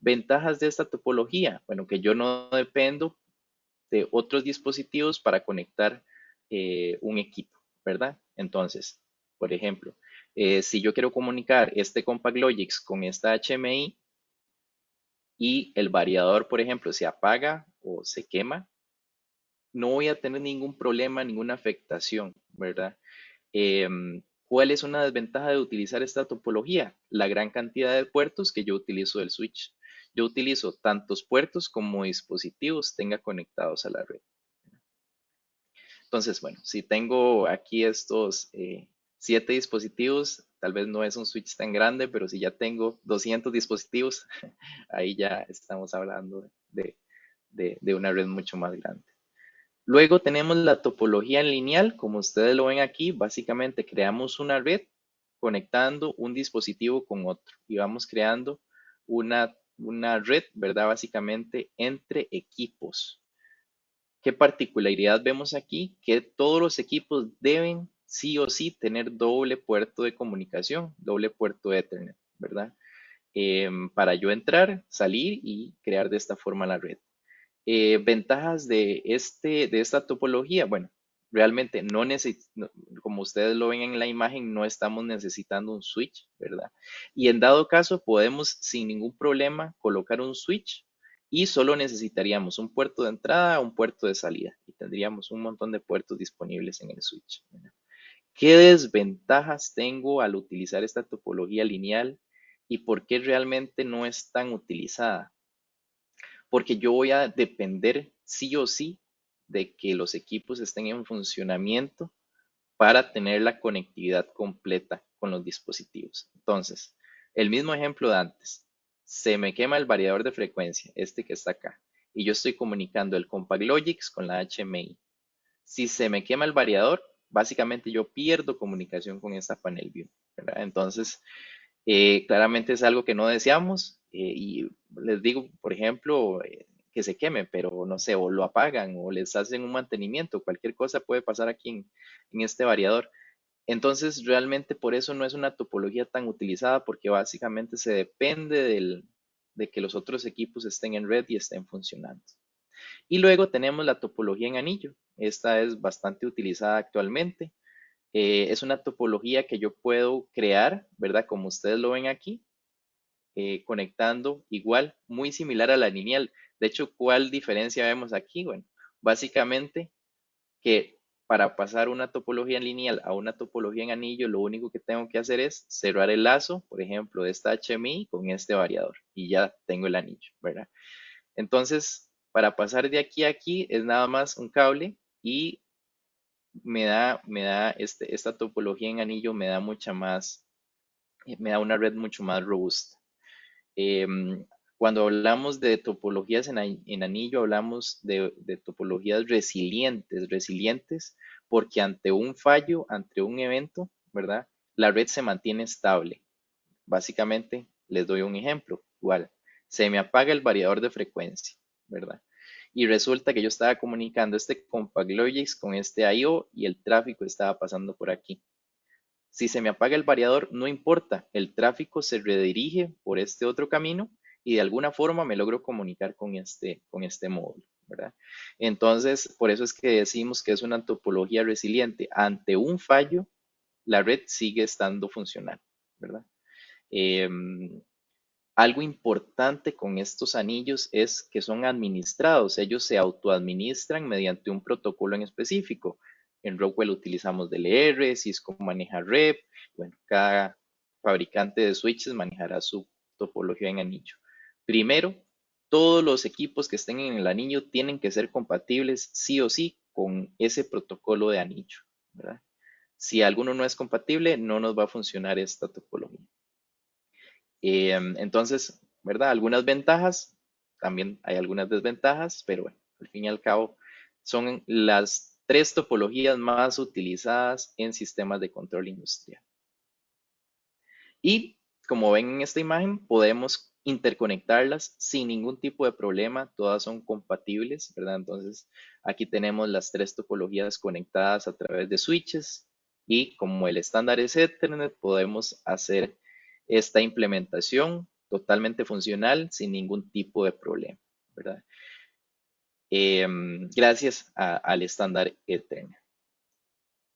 Speaker 1: Ventajas de esta topología, bueno, que yo no dependo de otros dispositivos para conectar un equipo, ¿verdad? Entonces, por ejemplo, si yo quiero comunicar este Compact Logix con esta HMI y el variador, por ejemplo, se apaga o se quema, no voy a tener ningún problema, ninguna afectación, ¿verdad? ¿Cuál es una desventaja de utilizar esta topología? La gran cantidad de puertos que yo utilizo del switch. Yo utilizo tantos puertos como dispositivos tenga conectados a la red. Entonces, bueno, si tengo aquí estos 7 dispositivos, tal vez no es un switch tan grande, pero si ya tengo 200 dispositivos, ahí ya estamos hablando de una red mucho más grande. Luego tenemos la topología en lineal, como ustedes lo ven aquí, básicamente creamos una red conectando un dispositivo con otro y vamos creando una red, ¿verdad? Básicamente entre equipos. ¿Qué particularidad vemos aquí? Que todos los equipos deben sí o sí tener doble puerto de comunicación, doble puerto Ethernet, ¿verdad? Para yo entrar, salir y crear de esta forma la red. Ventajas de esta topología, bueno, realmente como ustedes lo ven en la imagen, no estamos necesitando un switch, ¿verdad? Y en dado caso, podemos sin ningún problema colocar un switch y solo necesitaríamos un puerto de entrada, un puerto de salida y tendríamos un montón de puertos disponibles en el switch, ¿verdad? ¿Qué desventajas tengo al utilizar esta topología lineal y por qué realmente no es tan utilizada? Porque yo voy a depender sí o sí de que los equipos estén en funcionamiento para tener la conectividad completa con los dispositivos. Entonces, el mismo ejemplo de antes, se me quema el variador de frecuencia, este que está acá, y yo estoy comunicando el Compact Logix con la HMI. Si se me quema el variador, básicamente yo pierdo comunicación con esta panel view, ¿verdad? Entonces, claramente es algo que no deseamos y les digo, por ejemplo, que se queme, pero no sé, o lo apagan o les hacen un mantenimiento, cualquier cosa puede pasar aquí en este variador. Entonces, realmente por eso no es una topología tan utilizada porque básicamente se depende de que los otros equipos estén en red y estén funcionando. Y luego tenemos la topología en anillo. Esta es bastante utilizada actualmente. Es una topología que yo puedo crear, ¿verdad? Como ustedes lo ven aquí, conectando igual, muy similar a la lineal. De hecho, ¿cuál diferencia vemos aquí? Bueno, básicamente que para pasar una topología lineal a una topología en anillo, lo único que tengo que hacer es cerrar el lazo, por ejemplo, de esta HMI con este variador y ya tengo el anillo, ¿verdad? Entonces, para pasar de aquí a aquí es nada más un cable y esta topología en anillo me da una red mucho más robusta. Em, Cuando hablamos de topologías en anillo, hablamos de topologías resilientes porque ante un fallo, ante un evento, ¿verdad? La red se mantiene estable. Básicamente, les doy un ejemplo. Igual, se me apaga el variador de frecuencia, ¿verdad? Y resulta que yo estaba comunicando este Compact Logix con este I/O y el tráfico estaba pasando por aquí. Si se me apaga el variador, no importa, el tráfico se redirige por este otro camino y de alguna forma me logro comunicar con este módulo, ¿verdad? Entonces, por eso es que decimos que es una topología resiliente. Ante un fallo, la red sigue estando funcional, ¿verdad? Em, Algo importante con estos anillos es que son administrados, ellos se autoadministran mediante un protocolo en específico. En Rockwell utilizamos DLR, Cisco maneja REP, bueno, cada fabricante de switches manejará su topología en anillo. Primero, todos los equipos que estén en el anillo tienen que ser compatibles sí o sí con ese protocolo de anillo, ¿verdad? Si alguno no es compatible, no nos va a funcionar esta topología. Entonces, ¿verdad? Algunas ventajas, también hay algunas desventajas, pero bueno, al fin y al cabo son las tres topologías más utilizadas en sistemas de control industrial. Y como ven en esta imagen, podemos interconectarlas sin ningún tipo de problema, todas son compatibles, ¿verdad? Entonces, aquí tenemos las tres topologías conectadas a través de switches y como el estándar es Ethernet, podemos hacer esta implementación totalmente funcional sin ningún tipo de problema, ¿verdad? Gracias al estándar Ethernet.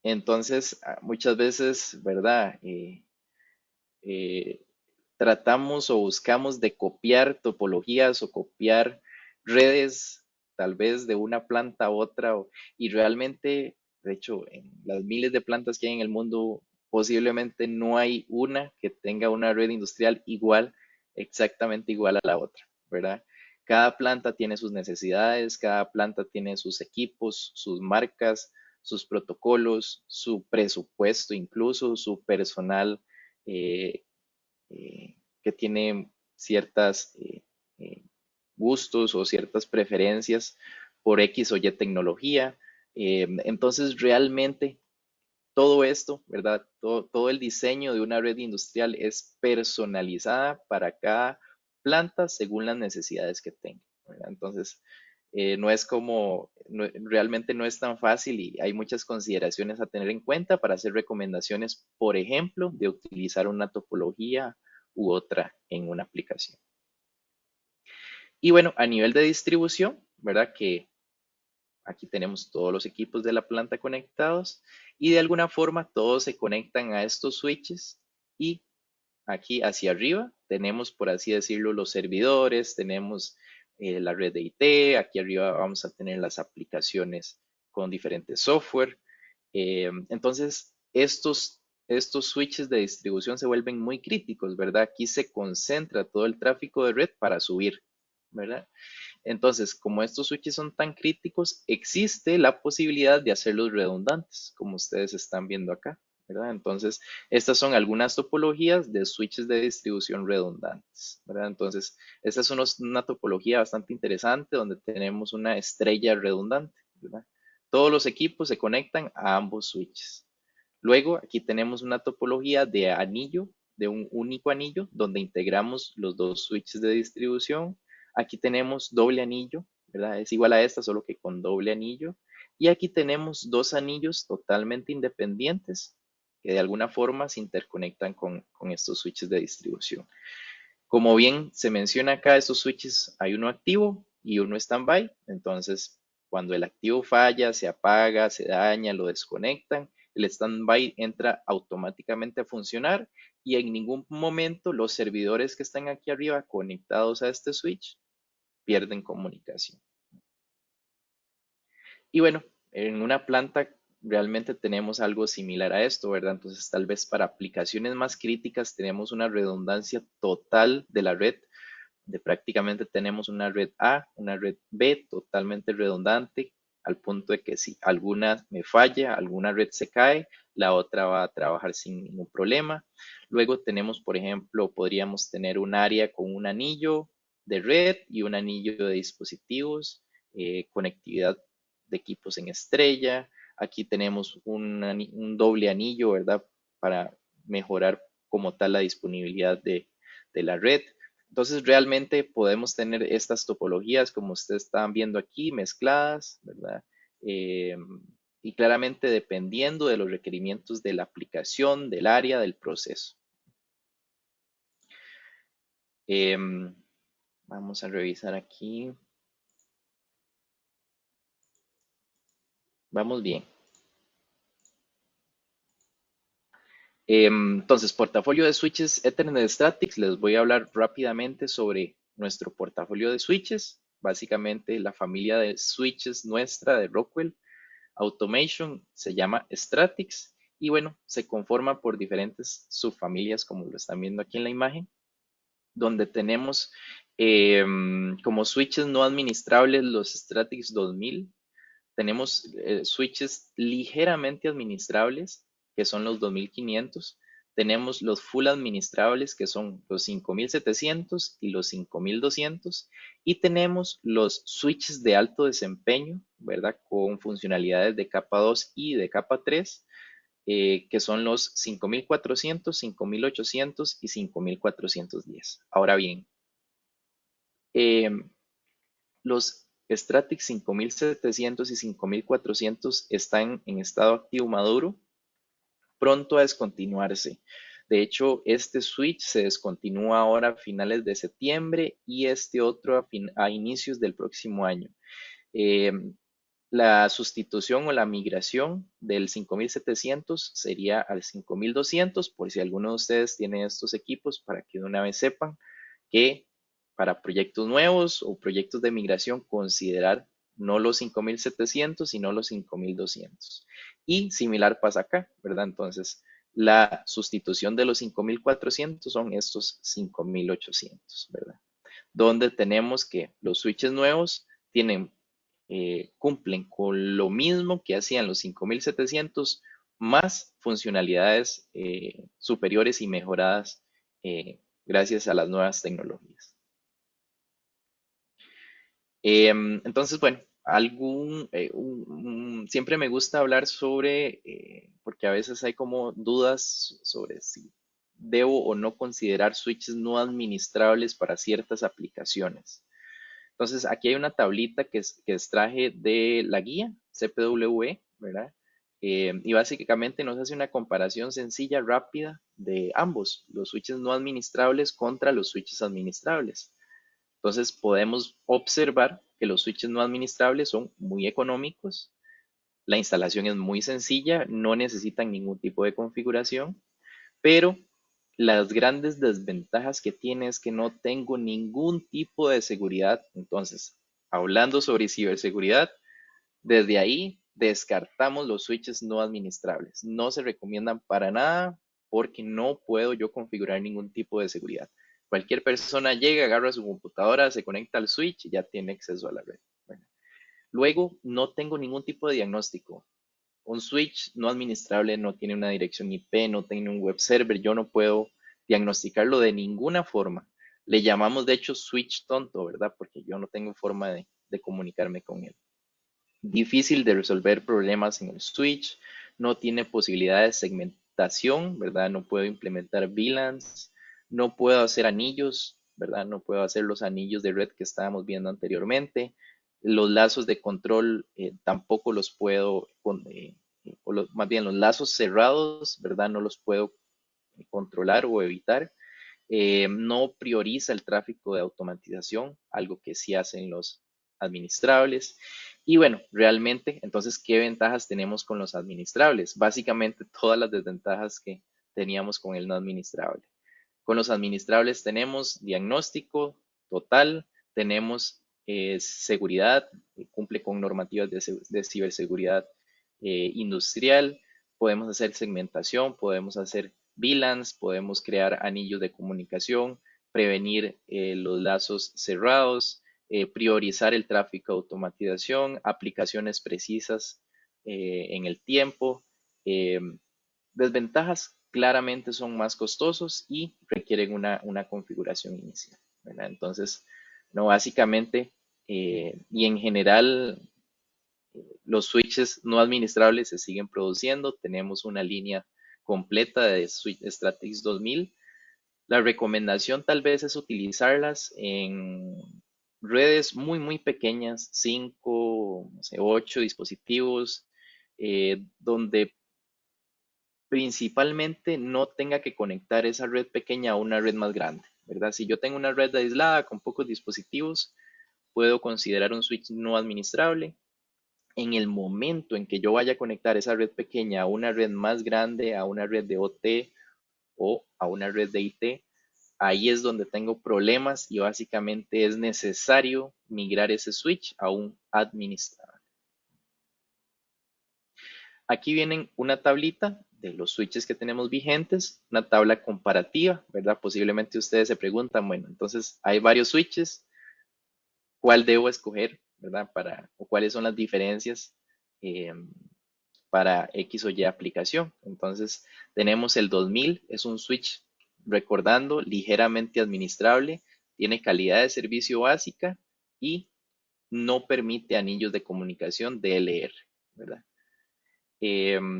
Speaker 1: Entonces, muchas veces, ¿verdad? Eh, tratamos o buscamos de copiar topologías o copiar redes, tal vez de una planta a otra, y realmente, de hecho, en las miles de plantas que hay en el mundo, posiblemente no hay una que tenga una red industrial igual, exactamente igual a la otra, ¿verdad? Cada planta tiene sus necesidades, cada planta tiene sus equipos, sus marcas, sus protocolos, su presupuesto, incluso su personal eh, que tiene ciertas gustos o ciertas preferencias por X o Y tecnología. Entonces, realmente todo esto, ¿verdad? Todo el diseño de una red industrial es personalizada para cada planta según las necesidades que tenga, ¿verdad? Entonces, no es realmente no es tan fácil y hay muchas consideraciones a tener en cuenta para hacer recomendaciones, por ejemplo, de utilizar una topología u otra en una aplicación. Y bueno, a nivel de distribución, ¿verdad? Que aquí tenemos todos los equipos de la planta conectados y de alguna forma todos se conectan a estos switches y aquí hacia arriba tenemos, por así decirlo, los servidores, tenemos la red de IT, aquí arriba vamos a tener las aplicaciones con diferentes software. Entonces, estos switches de distribución se vuelven muy críticos, ¿verdad? Aquí se concentra todo el tráfico de red para subir, ¿verdad? Entonces, como estos switches son tan críticos, existe la posibilidad de hacerlos redundantes, como ustedes están viendo acá, ¿verdad? Entonces, estas son algunas topologías de switches de distribución redundantes, ¿verdad? Entonces, esta es una topología bastante interesante donde tenemos una estrella redundante, ¿verdad? Todos los equipos se conectan a ambos switches. Luego, aquí tenemos una topología de anillo, de un único anillo, donde integramos los dos switches de distribución. Aquí tenemos doble anillo, ¿verdad? Es igual a esta, solo que con doble anillo. Y aquí tenemos dos anillos totalmente independientes que de alguna forma se interconectan con estos switches de distribución. Como bien se menciona acá, estos switches hay uno activo y uno standby. Entonces, cuando el activo falla, se apaga, se daña, lo desconectan, el standby entra automáticamente a funcionar y en ningún momento los servidores que están aquí arriba conectados a este switch pierden comunicación. Y bueno, en una planta realmente tenemos algo similar a esto, ¿verdad? Entonces, tal vez para aplicaciones más críticas tenemos una redundancia total de la red, de prácticamente tenemos una red A, una red B totalmente redundante, al punto de que si alguna me falla, alguna red se cae, la otra va a trabajar sin ningún problema. Luego tenemos, por ejemplo, podríamos tener un área con un anillo de red y un anillo de dispositivos, conectividad de equipos en estrella. Aquí tenemos un doble anillo, ¿verdad? Para mejorar como tal la disponibilidad de la red. Entonces, realmente podemos tener estas topologías, como ustedes están viendo aquí, mezcladas, ¿verdad? Eh, y claramente dependiendo de los requerimientos de la aplicación, del área, del proceso. Em, Vamos a revisar aquí. Vamos bien. Entonces, portafolio de switches Ethernet Statics. Les voy a hablar rápidamente sobre nuestro portafolio de switches. Básicamente, la familia de switches nuestra de Rockwell Automation se llama Stratix y bueno, se conforma por diferentes subfamilias como lo están viendo aquí en la imagen, donde tenemos como switches no administrables los Stratix 2000, tenemos switches ligeramente administrables que son los 2500. Tenemos los full administrables, que son los 5700 y los 5200. Y tenemos los switches de alto desempeño, ¿verdad? Con funcionalidades de capa 2 y de capa 3, que son los 5400, 5800 y 5410. Ahora bien, los Stratix 5700 y 5400 están en estado activo maduro, pronto a descontinuarse. De hecho, este switch se descontinúa ahora a finales de septiembre y este otro a inicios del próximo año. Eh, la sustitución o la migración del 5700 sería al 5200, por si alguno de ustedes tiene estos equipos, para que de una vez sepan que para proyectos nuevos o proyectos de migración considerar no los 5700, sino los 5200. Y similar pasa acá, ¿verdad? Entonces, la sustitución de los 5400 son estos 5800, ¿verdad? Donde tenemos que los switches nuevos cumplen con lo mismo que hacían los 5700, más funcionalidades superiores y mejoradas gracias a las nuevas tecnologías. Entonces, bueno, siempre me gusta hablar sobre, porque a veces hay como dudas sobre si debo o no considerar switches no administrables para ciertas aplicaciones. Entonces, aquí hay una tablita que extraje de la guía CPW, ¿verdad? Y básicamente nos hace una comparación sencilla, rápida de ambos, los switches no administrables contra los switches administrables. Entonces, podemos observar que los switches no administrables son muy económicos, la instalación es muy sencilla, no necesitan ningún tipo de configuración, pero las grandes desventajas que tiene es que no tengo ningún tipo de seguridad. Entonces, hablando sobre ciberseguridad, desde ahí descartamos los switches no administrables. No se recomiendan para nada porque no puedo yo configurar ningún tipo de seguridad. Cualquier persona llega, agarra su computadora, se conecta al switch y ya tiene acceso a la red. Bueno, luego, no tengo ningún tipo de diagnóstico. Un switch no administrable no tiene una dirección IP, no tiene un web server, yo no puedo diagnosticarlo de ninguna forma. Le llamamos de hecho switch tonto, ¿verdad? Porque yo no tengo forma de comunicarme con él. Difícil de resolver problemas en el switch, no tiene posibilidad de segmentación, ¿verdad? No puedo implementar VLANs, no puedo hacer anillos, ¿verdad? No puedo hacer los anillos de red que estábamos viendo anteriormente. Los lazos de control tampoco los puedo, más bien los lazos cerrados, ¿verdad? No los puedo controlar o evitar. No prioriza el tráfico de automatización, algo que sí hacen los administrables. Y bueno, realmente, entonces, ¿qué ventajas tenemos con los administrables? Básicamente todas las desventajas que teníamos con el no administrable. Con los administrables tenemos diagnóstico total, tenemos seguridad, cumple con normativas de ciberseguridad industrial, podemos hacer segmentación, podemos hacer VLANs, podemos crear anillos de comunicación, prevenir los lazos cerrados, priorizar el tráfico de automatización, aplicaciones precisas en el tiempo. Eh, Desventajas claramente son más costosos y requieren una configuración inicial, ¿verdad? Entonces, no, básicamente, y en general, los switches no administrables se siguen produciendo. Tenemos una línea completa de switch Stratix 2000. La recomendación tal vez es utilizarlas en redes muy, muy pequeñas, 5, no sé, 8 dispositivos, donde principalmente no tenga que conectar esa red pequeña a una red más grande, ¿verdad? Si yo tengo una red aislada con pocos dispositivos, puedo considerar un switch no administrable. En el momento en que yo vaya a conectar esa red pequeña a una red más grande, a una red de OT o a una red de IT, ahí es donde tengo problemas y básicamente es necesario migrar ese switch a un administrador. Aquí vienen una tablita de los switches que tenemos vigentes, una tabla comparativa, ¿verdad? Posiblemente ustedes se preguntan, bueno, entonces hay varios switches, ¿cuál debo escoger, ¿verdad? O cuáles son las diferencias para X o Y aplicación. Entonces tenemos el 2000, es un switch, recordando, ligeramente administrable, tiene calidad de servicio básica y no permite anillos de comunicación DLR, ¿verdad?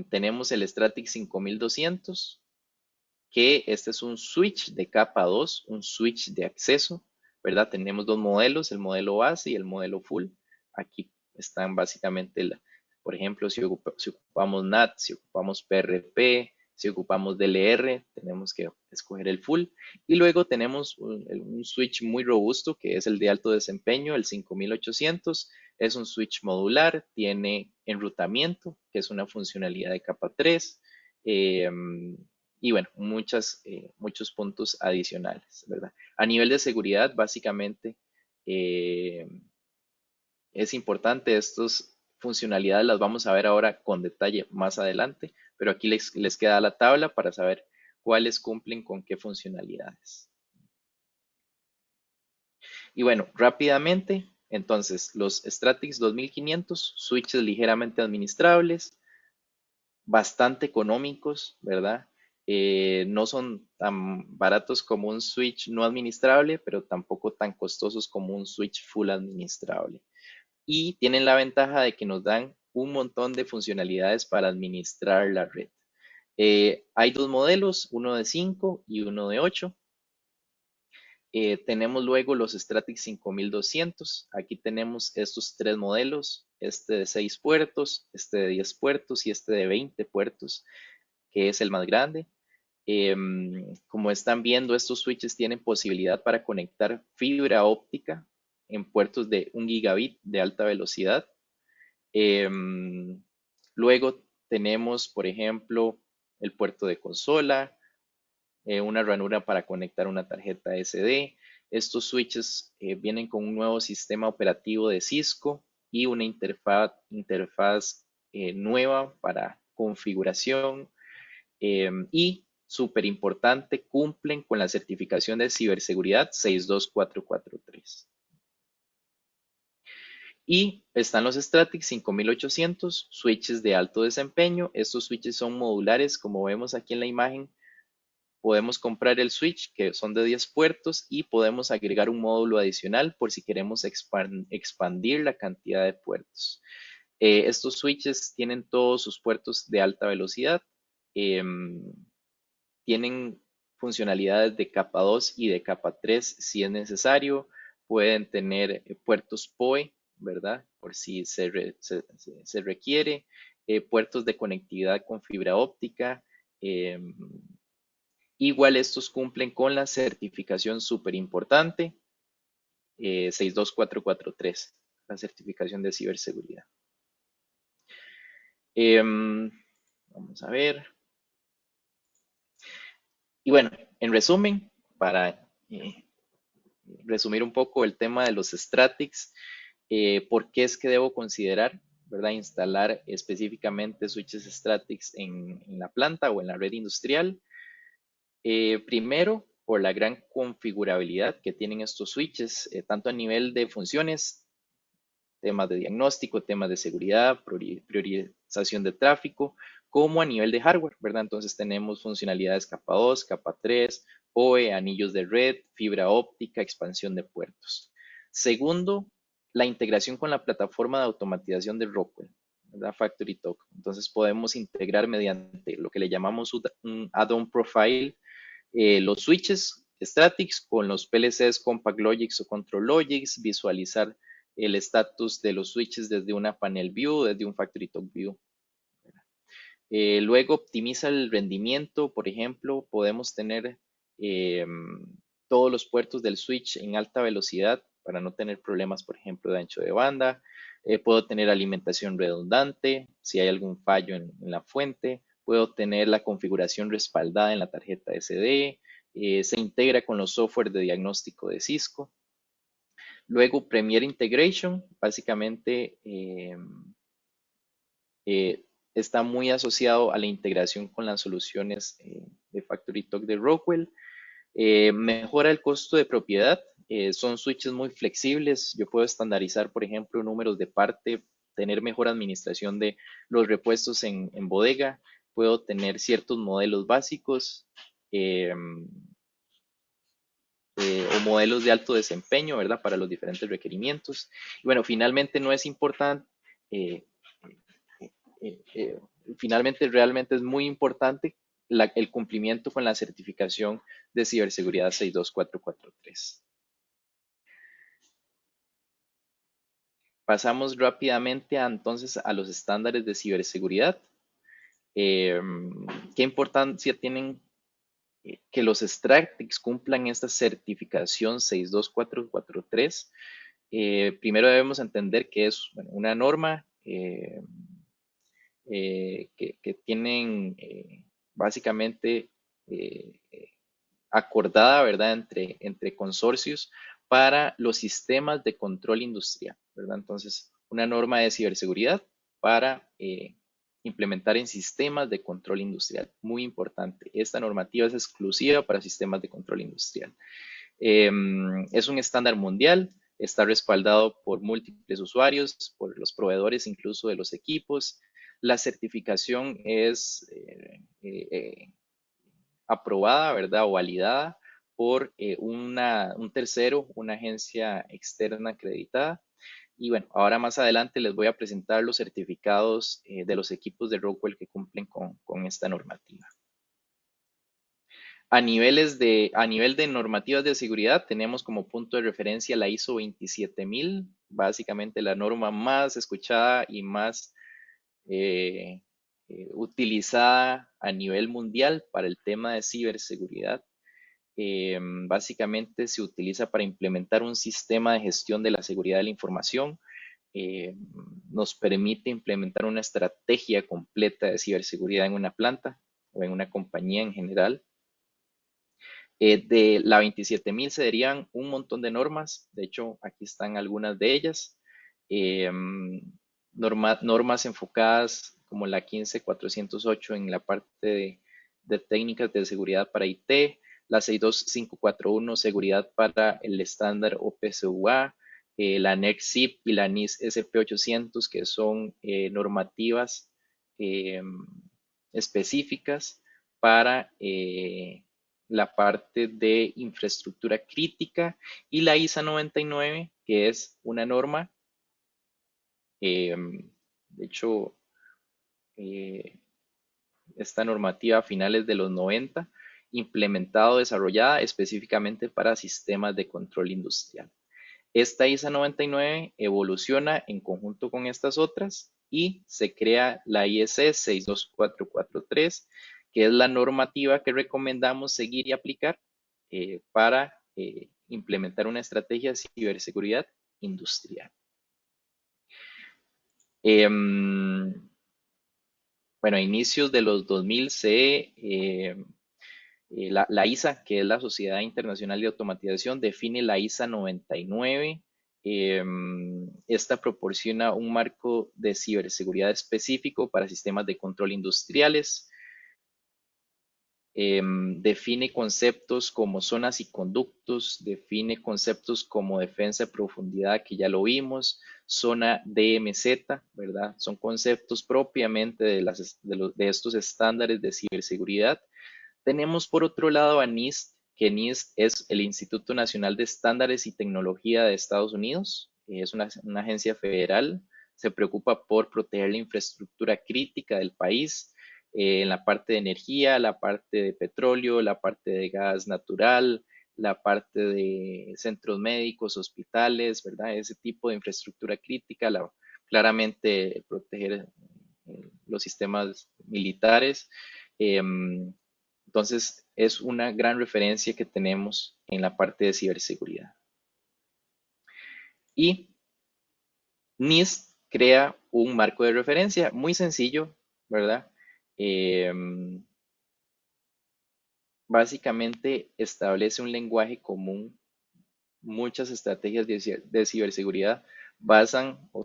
Speaker 1: Tenemos el Stratix 5200, que este es un switch de capa 2, un switch de acceso, ¿verdad? Tenemos dos modelos, el modelo base y el modelo full. Aquí están básicamente, por ejemplo, si ocupamos NAT, si ocupamos PRP, si ocupamos DLR, tenemos que escoger el full. Y luego tenemos un switch muy robusto, que es el de alto desempeño, el 5800. Es un switch modular, tiene enrutamiento, que es una funcionalidad de capa 3. Y bueno, muchos puntos adicionales, ¿verdad? A nivel de seguridad, básicamente, eh, es importante, estas funcionalidades las vamos a ver ahora con detalle más adelante, pero aquí les queda la tabla para saber cuáles cumplen con qué funcionalidades. Y bueno, rápidamente, entonces, los Stratix 2500, switches ligeramente administrables, bastante económicos, ¿verdad? No son tan baratos como un switch no administrable, pero tampoco tan costosos como un switch full administrable. Y tienen la ventaja de que nos dan un montón de funcionalidades para administrar la red. Hay dos modelos, uno de 5 y uno de 8. Tenemos luego los Stratix 5200. Aquí tenemos estos tres modelos, este de 6 puertos, este de 10 puertos y este de 20 puertos, que es el más grande. Como están viendo, estos switches tienen posibilidad para conectar fibra óptica en puertos de 1 gigabit de alta velocidad. Luego tenemos, por ejemplo, el puerto de consola, una ranura para conectar una tarjeta SD. Estos switches vienen con un nuevo sistema operativo de Cisco y una interfaz nueva para configuración. Y súper importante, cumplen con la certificación de ciberseguridad 62443. Y están los Stratix 5800, switches de alto desempeño. Estos switches son modulares, como vemos aquí en la imagen. Podemos comprar el switch, que son de 10 puertos, y podemos agregar un módulo adicional por si queremos expandir la cantidad de puertos. Estos switches tienen todos sus puertos de alta velocidad. Tienen funcionalidades de capa 2 y de capa 3 si es necesario. Pueden tener puertos PoE, ¿verdad? Por si se requiere. Puertos de conectividad con fibra óptica. Igual estos cumplen con la certificación súper importante 62443, la certificación de ciberseguridad. Vamos a ver. Y bueno, en resumen, para resumir un poco el tema de los Stratix, ¿por qué es que debo considerar, ¿verdad?, instalar específicamente switches Stratix en la planta o en la red industrial? Primero, por la gran configurabilidad que tienen estos switches, tanto a nivel de funciones, temas de diagnóstico, temas de seguridad, priorización de tráfico, como a nivel de hardware, ¿verdad? Entonces tenemos funcionalidades capa 2, capa 3, PoE, anillos de red, fibra óptica, expansión de puertos. Segundo, la integración con la plataforma de automatización de Rockwell, ¿verdad? FactoryTalk. Entonces podemos integrar mediante lo que le llamamos un add-on profile los switches Stratix con los PLCs Compact Logics o Control Logics, visualizar el estatus de los switches desde una panel view, desde un FactoryTalk view. Luego optimiza el rendimiento, por ejemplo, podemos tener todos los puertos del switch en alta velocidad para no tener problemas, por ejemplo, de ancho de banda. Puedo tener alimentación redundante si hay algún fallo en la fuente. Puedo tener la configuración respaldada en la tarjeta SD. Se integra con los software de diagnóstico de Cisco. Luego, Premier Integration, básicamente está muy asociado a la integración con las soluciones de FactoryTalk de Rockwell. Mejora el costo de propiedad. Son switches muy flexibles. Yo puedo estandarizar, por ejemplo, números de parte tener mejor administración de los repuestos en bodega, puedo tener ciertos modelos básicos eh, o modelos de alto desempeño, ¿verdad? Para los diferentes requerimientos. Y bueno, finalmente no es importante, eh, eh, eh, finalmente realmente es muy importante el cumplimiento con la certificación de ciberseguridad 62443. Pasamos rápidamente entonces a los estándares de ciberseguridad. Eh, ¿Qué importancia tienen que los Strategics cumplan esta certificación 62443? Primero debemos entender que es una norma que tienen básicamente eh, acordada, ¿verdad?, entre consorcios para los sistemas de control industrial, ¿verdad? Entonces, una norma de ciberseguridad para implementar en sistemas de control industrial. Muy importante. Esta normativa es exclusiva para sistemas de control industrial. Es un estándar mundial, está respaldado por múltiples usuarios, por los proveedores incluso de los equipos. La certificación es aprobada, ¿verdad? O validada por un tercero, una agencia externa acreditada. Y bueno, ahora más adelante les voy a presentar los certificados de los equipos de Rockwell que cumplen con esta normativa. A nivel de normativas de seguridad, tenemos como punto de referencia la ISO 27000, básicamente la norma más escuchada y más eh, utilizada a nivel mundial para el tema de ciberseguridad. Básicamente se utiliza para implementar un sistema de gestión de la seguridad de la información. eh, Nos permite implementar una estrategia completa de ciberseguridad en una planta o en una compañía en general. De la 27000 se derivan un montón de normas, de hecho aquí están algunas de ellas. Normas enfocadas como la 15408 en la parte de técnicas de seguridad para IT, la 62541 seguridad para el estándar OPCUA, la NERC-CIP y la NIS SP800 que son normativas específicas para la parte de infraestructura crítica, y la ISA 99, que es una norma, de hecho, eh, esta normativa a finales de los 90, implementada o desarrollada específicamente para sistemas de control industrial. Esta ISA 99 evoluciona en conjunto con estas otras y se crea la IEC 62443, que es la normativa que recomendamos seguir y aplicar para implementar una estrategia de ciberseguridad industrial. Bueno, a inicios de los 2000 la ISA, que es la Sociedad Internacional de Automatización, define la ISA 99. Esta proporciona un marco de ciberseguridad específico para sistemas de control industriales. Define conceptos como zonas y conductos, define conceptos como defensa de profundidad, que ya lo vimos, zona DMZ, ¿verdad? Son conceptos propiamente de estos estándares de ciberseguridad. Tenemos por otro lado a NIST, que NIST es el Instituto Nacional de Estándares y Tecnología de Estados Unidos. Es una agencia federal, se preocupa por proteger la infraestructura crítica del país, en la parte de energía, la parte de petróleo, la parte de gas natural, la parte de centros médicos, hospitales, ¿verdad? Ese tipo de infraestructura crítica, claramente proteger los sistemas militares. Entonces, es una gran referencia que tenemos en la parte de ciberseguridad. Y NIST crea un marco de referencia muy sencillo, ¿verdad? Eh, Básicamente establece un lenguaje común. Muchas estrategias de ciberseguridad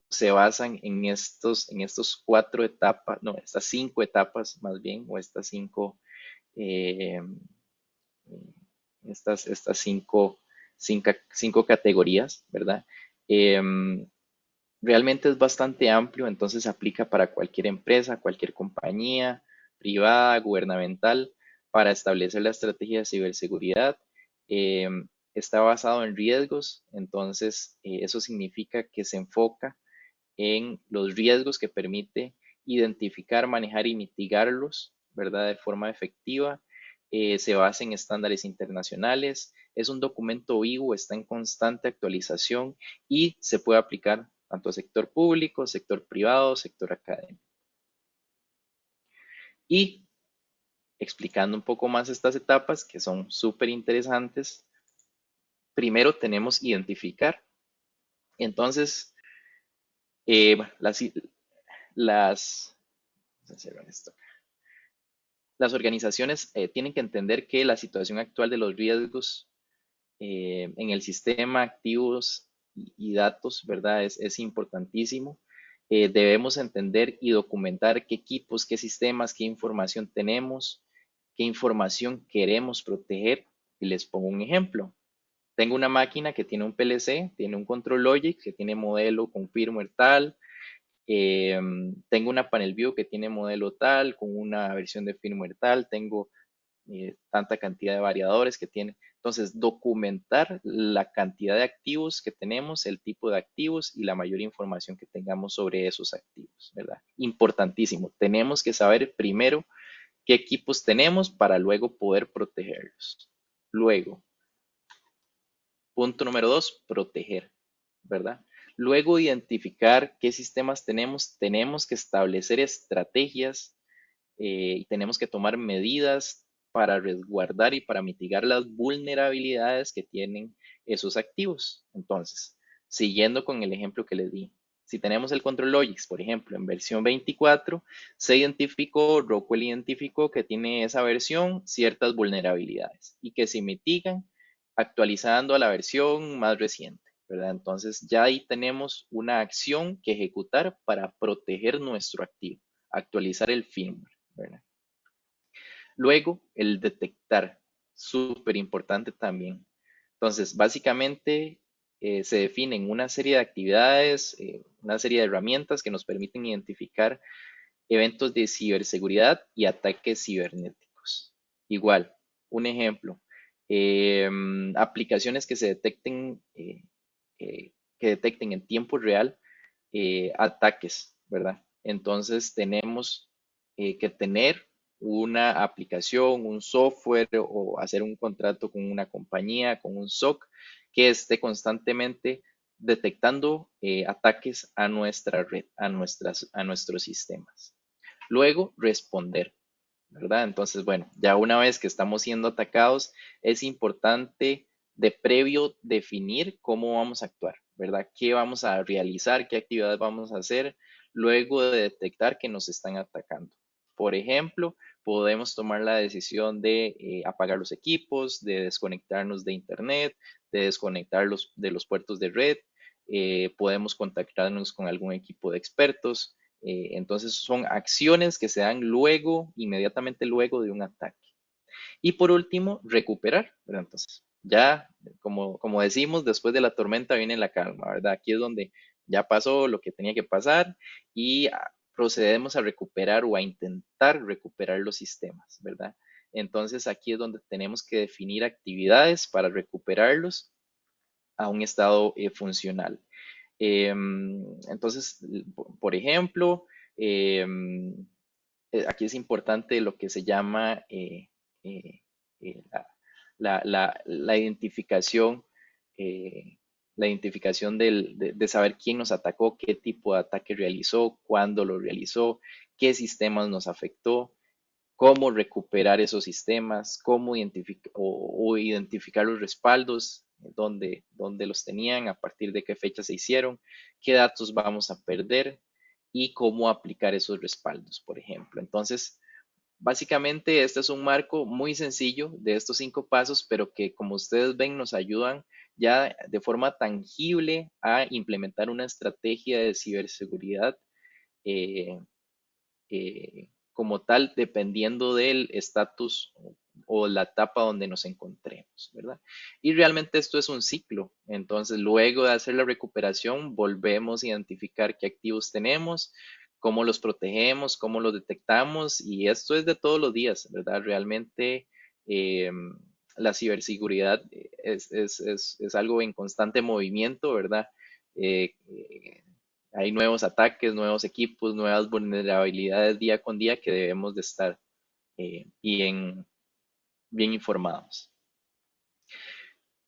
Speaker 1: se basan en estos cuatro etapas, no, estas cinco etapas más bien, o estas eh, cinco categorías, ¿verdad? Realmente es bastante amplio, entonces se aplica para cualquier empresa, cualquier compañía privada, gubernamental, para establecer la estrategia de ciberseguridad. Eh, Está basado en riesgos, entonces eso significa que se enfoca en los riesgos que permite identificar, manejar y mitigarlos, ¿verdad? De forma efectiva. Se basa en estándares internacionales, es un documento vivo, está en constante actualización y se puede aplicar tanto a sector público, sector privado, sector académico. Y explicando un poco más estas etapas que son súper interesantes, primero tenemos identificar. Entonces, bueno, las, las organizaciones tienen que entender que la situación actual de los riesgos en el sistema, activos y datos, ¿verdad? Es importantísimo. Debemos entender y documentar qué equipos, qué sistemas, qué información tenemos, qué información queremos proteger. Y les pongo un ejemplo. Tengo una máquina que tiene un PLC, tiene un control logic, que tiene modelo con firmware tal, tengo una panel view que tiene modelo tal, con una versión de firmware tal, tengo tanta cantidad de variadores que tiene. Entonces, documentar la cantidad de activos que tenemos, el tipo de activos y la mayor información que tengamos sobre esos activos, ¿verdad? Importantísimo. Tenemos que saber primero qué equipos tenemos para luego poder protegerlos. Luego, punto número dos, proteger, ¿verdad? Luego, identificar qué sistemas tenemos que establecer estrategias y tenemos que tomar medidas para resguardar y para mitigar las vulnerabilidades que tienen esos activos. Entonces, siguiendo con el ejemplo que les di, si tenemos el control Logix, por ejemplo, en versión 24, se identificó, Rockwell identificó que tiene esa versión ciertas vulnerabilidades y que se mitigan actualizando a la versión más reciente, ¿verdad? Entonces ya ahí tenemos una acción que ejecutar para proteger nuestro activo, actualizar el firmware, ¿verdad? Luego, el detectar, súper importante también. Entonces, básicamente se definen una serie de actividades, una serie de herramientas que nos permiten identificar eventos de ciberseguridad y ataques cibernéticos. Igual, un ejemplo, aplicaciones que se detecten, que detecten en tiempo real ataques, ¿verdad? Entonces tenemos que tener una aplicación, un software o hacer un contrato con una compañía, con un SOC que esté constantemente detectando ataques a nuestra red, a nuestros sistemas. Luego, responder, ¿verdad? Entonces, bueno, ya una vez que estamos siendo atacados, es importante de previo definir cómo vamos a actuar, ¿verdad? ¿Qué vamos a realizar? ¿Qué actividades vamos a hacer luego de detectar que nos están atacando? Por ejemplo, podemos tomar la decisión de apagar los equipos, de desconectarnos de Internet, de desconectarlos de los puertos de red. Podemos contactarnos con algún equipo de expertos. Entonces son acciones que se dan luego, inmediatamente luego de un ataque. Y por último, recuperar, ¿verdad? Entonces, ya, como decimos, después de la tormenta viene la calma, ¿verdad? Aquí es donde ya pasó lo que tenía que pasar y procedemos a recuperar o a intentar recuperar los sistemas, ¿verdad? Entonces, aquí es donde tenemos que definir actividades para recuperarlos a un estado funcional. Entonces, por ejemplo, em, aquí es importante lo que se llama eh, eh, la identificación, eh, la identificación de saber quién nos atacó, qué tipo de ataque realizó, cuándo lo realizó, qué sistemas nos afectó, cómo recuperar esos sistemas, cómo identificar o identificar los respaldos, dónde los tenían, a partir de qué fecha se hicieron, qué datos vamos a perder y cómo aplicar esos respaldos, por ejemplo. Entonces, básicamente este es un marco muy sencillo de estos 5 pasos, pero que como ustedes ven nos ayudan ya de forma tangible a implementar una estrategia de ciberseguridad como tal, dependiendo del estatus o la etapa donde nos encontremos, ¿verdad? Y realmente esto es un ciclo. Entonces, luego de hacer la recuperación, volvemos a identificar qué activos tenemos, cómo los protegemos, cómo los detectamos, y esto es de todos los días, ¿verdad? Realmente eh, la ciberseguridad es algo en constante movimiento, ¿verdad? Hay nuevos ataques, nuevos equipos, nuevas vulnerabilidades día con día que debemos de estar bien informados.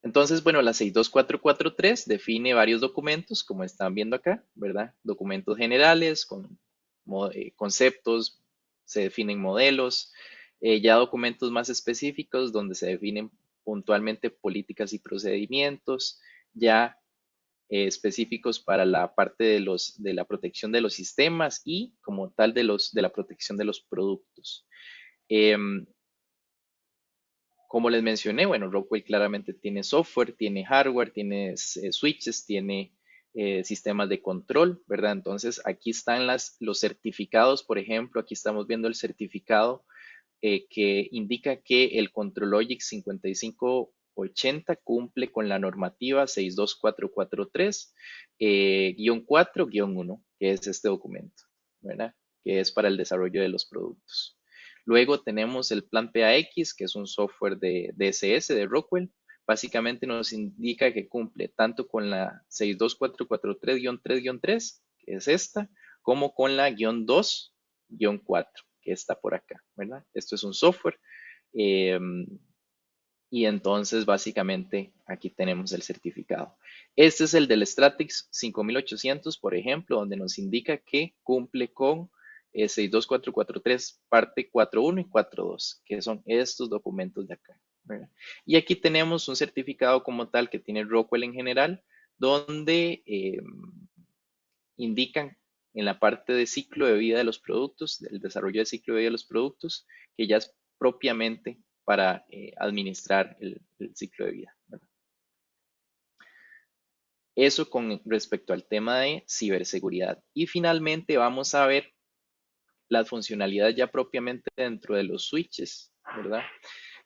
Speaker 1: Entonces, bueno, la 62443 define varios documentos, como están viendo acá, ¿verdad? Documentos generales con conceptos, se definen modelos, ya documentos más específicos donde se definen puntualmente políticas y procedimientos, ya específicos para la parte de la protección de los sistemas y como tal de la protección de los productos. Em, Como les mencioné, bueno, Rockwell claramente tiene software, tiene hardware, tiene switches, tiene sistemas de control, ¿verdad? Entonces, aquí están los certificados, por ejemplo, aquí estamos viendo el certificado que indica que el ControlLogic 5580 cumple con la normativa 62443 4-1, que es este documento, ¿verdad? Que es para el desarrollo de los productos. Luego tenemos el plan PAX, que es un software de DSS de Rockwell. Básicamente nos indica que cumple tanto con la 62443-3-3, que es esta, como con la -2-4, que está por acá, ¿verdad? Esto es un software. eh, y entonces básicamente aquí tenemos el certificado. Este es el del Stratix 5800, por ejemplo, donde nos indica que cumple con 62443 parte 4.1 y 4.2, que son estos documentos de acá, ¿verdad? Y aquí tenemos un certificado como tal que tiene Rockwell en general, donde indican en la parte de ciclo de vida de los productos, del desarrollo de ciclo de vida de los productos, que ya es propiamente para administrar el ciclo de vida, ¿verdad? Eso con respecto al tema de ciberseguridad. Y finalmente vamos a ver las funcionalidades ya propiamente dentro de los switches, ¿verdad?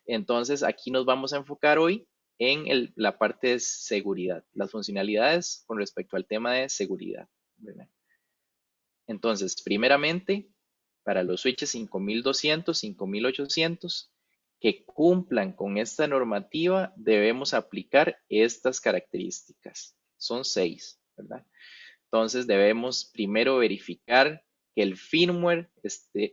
Speaker 1: Entonces aquí nos vamos a enfocar hoy en la parte de seguridad, las funcionalidades con respecto al tema de seguridad, ¿verdad? Entonces, primeramente, para los switches 5200, 5800 que cumplan con esta normativa, debemos aplicar estas características. Son 6, ¿verdad? Entonces, debemos primero verificar que el firmware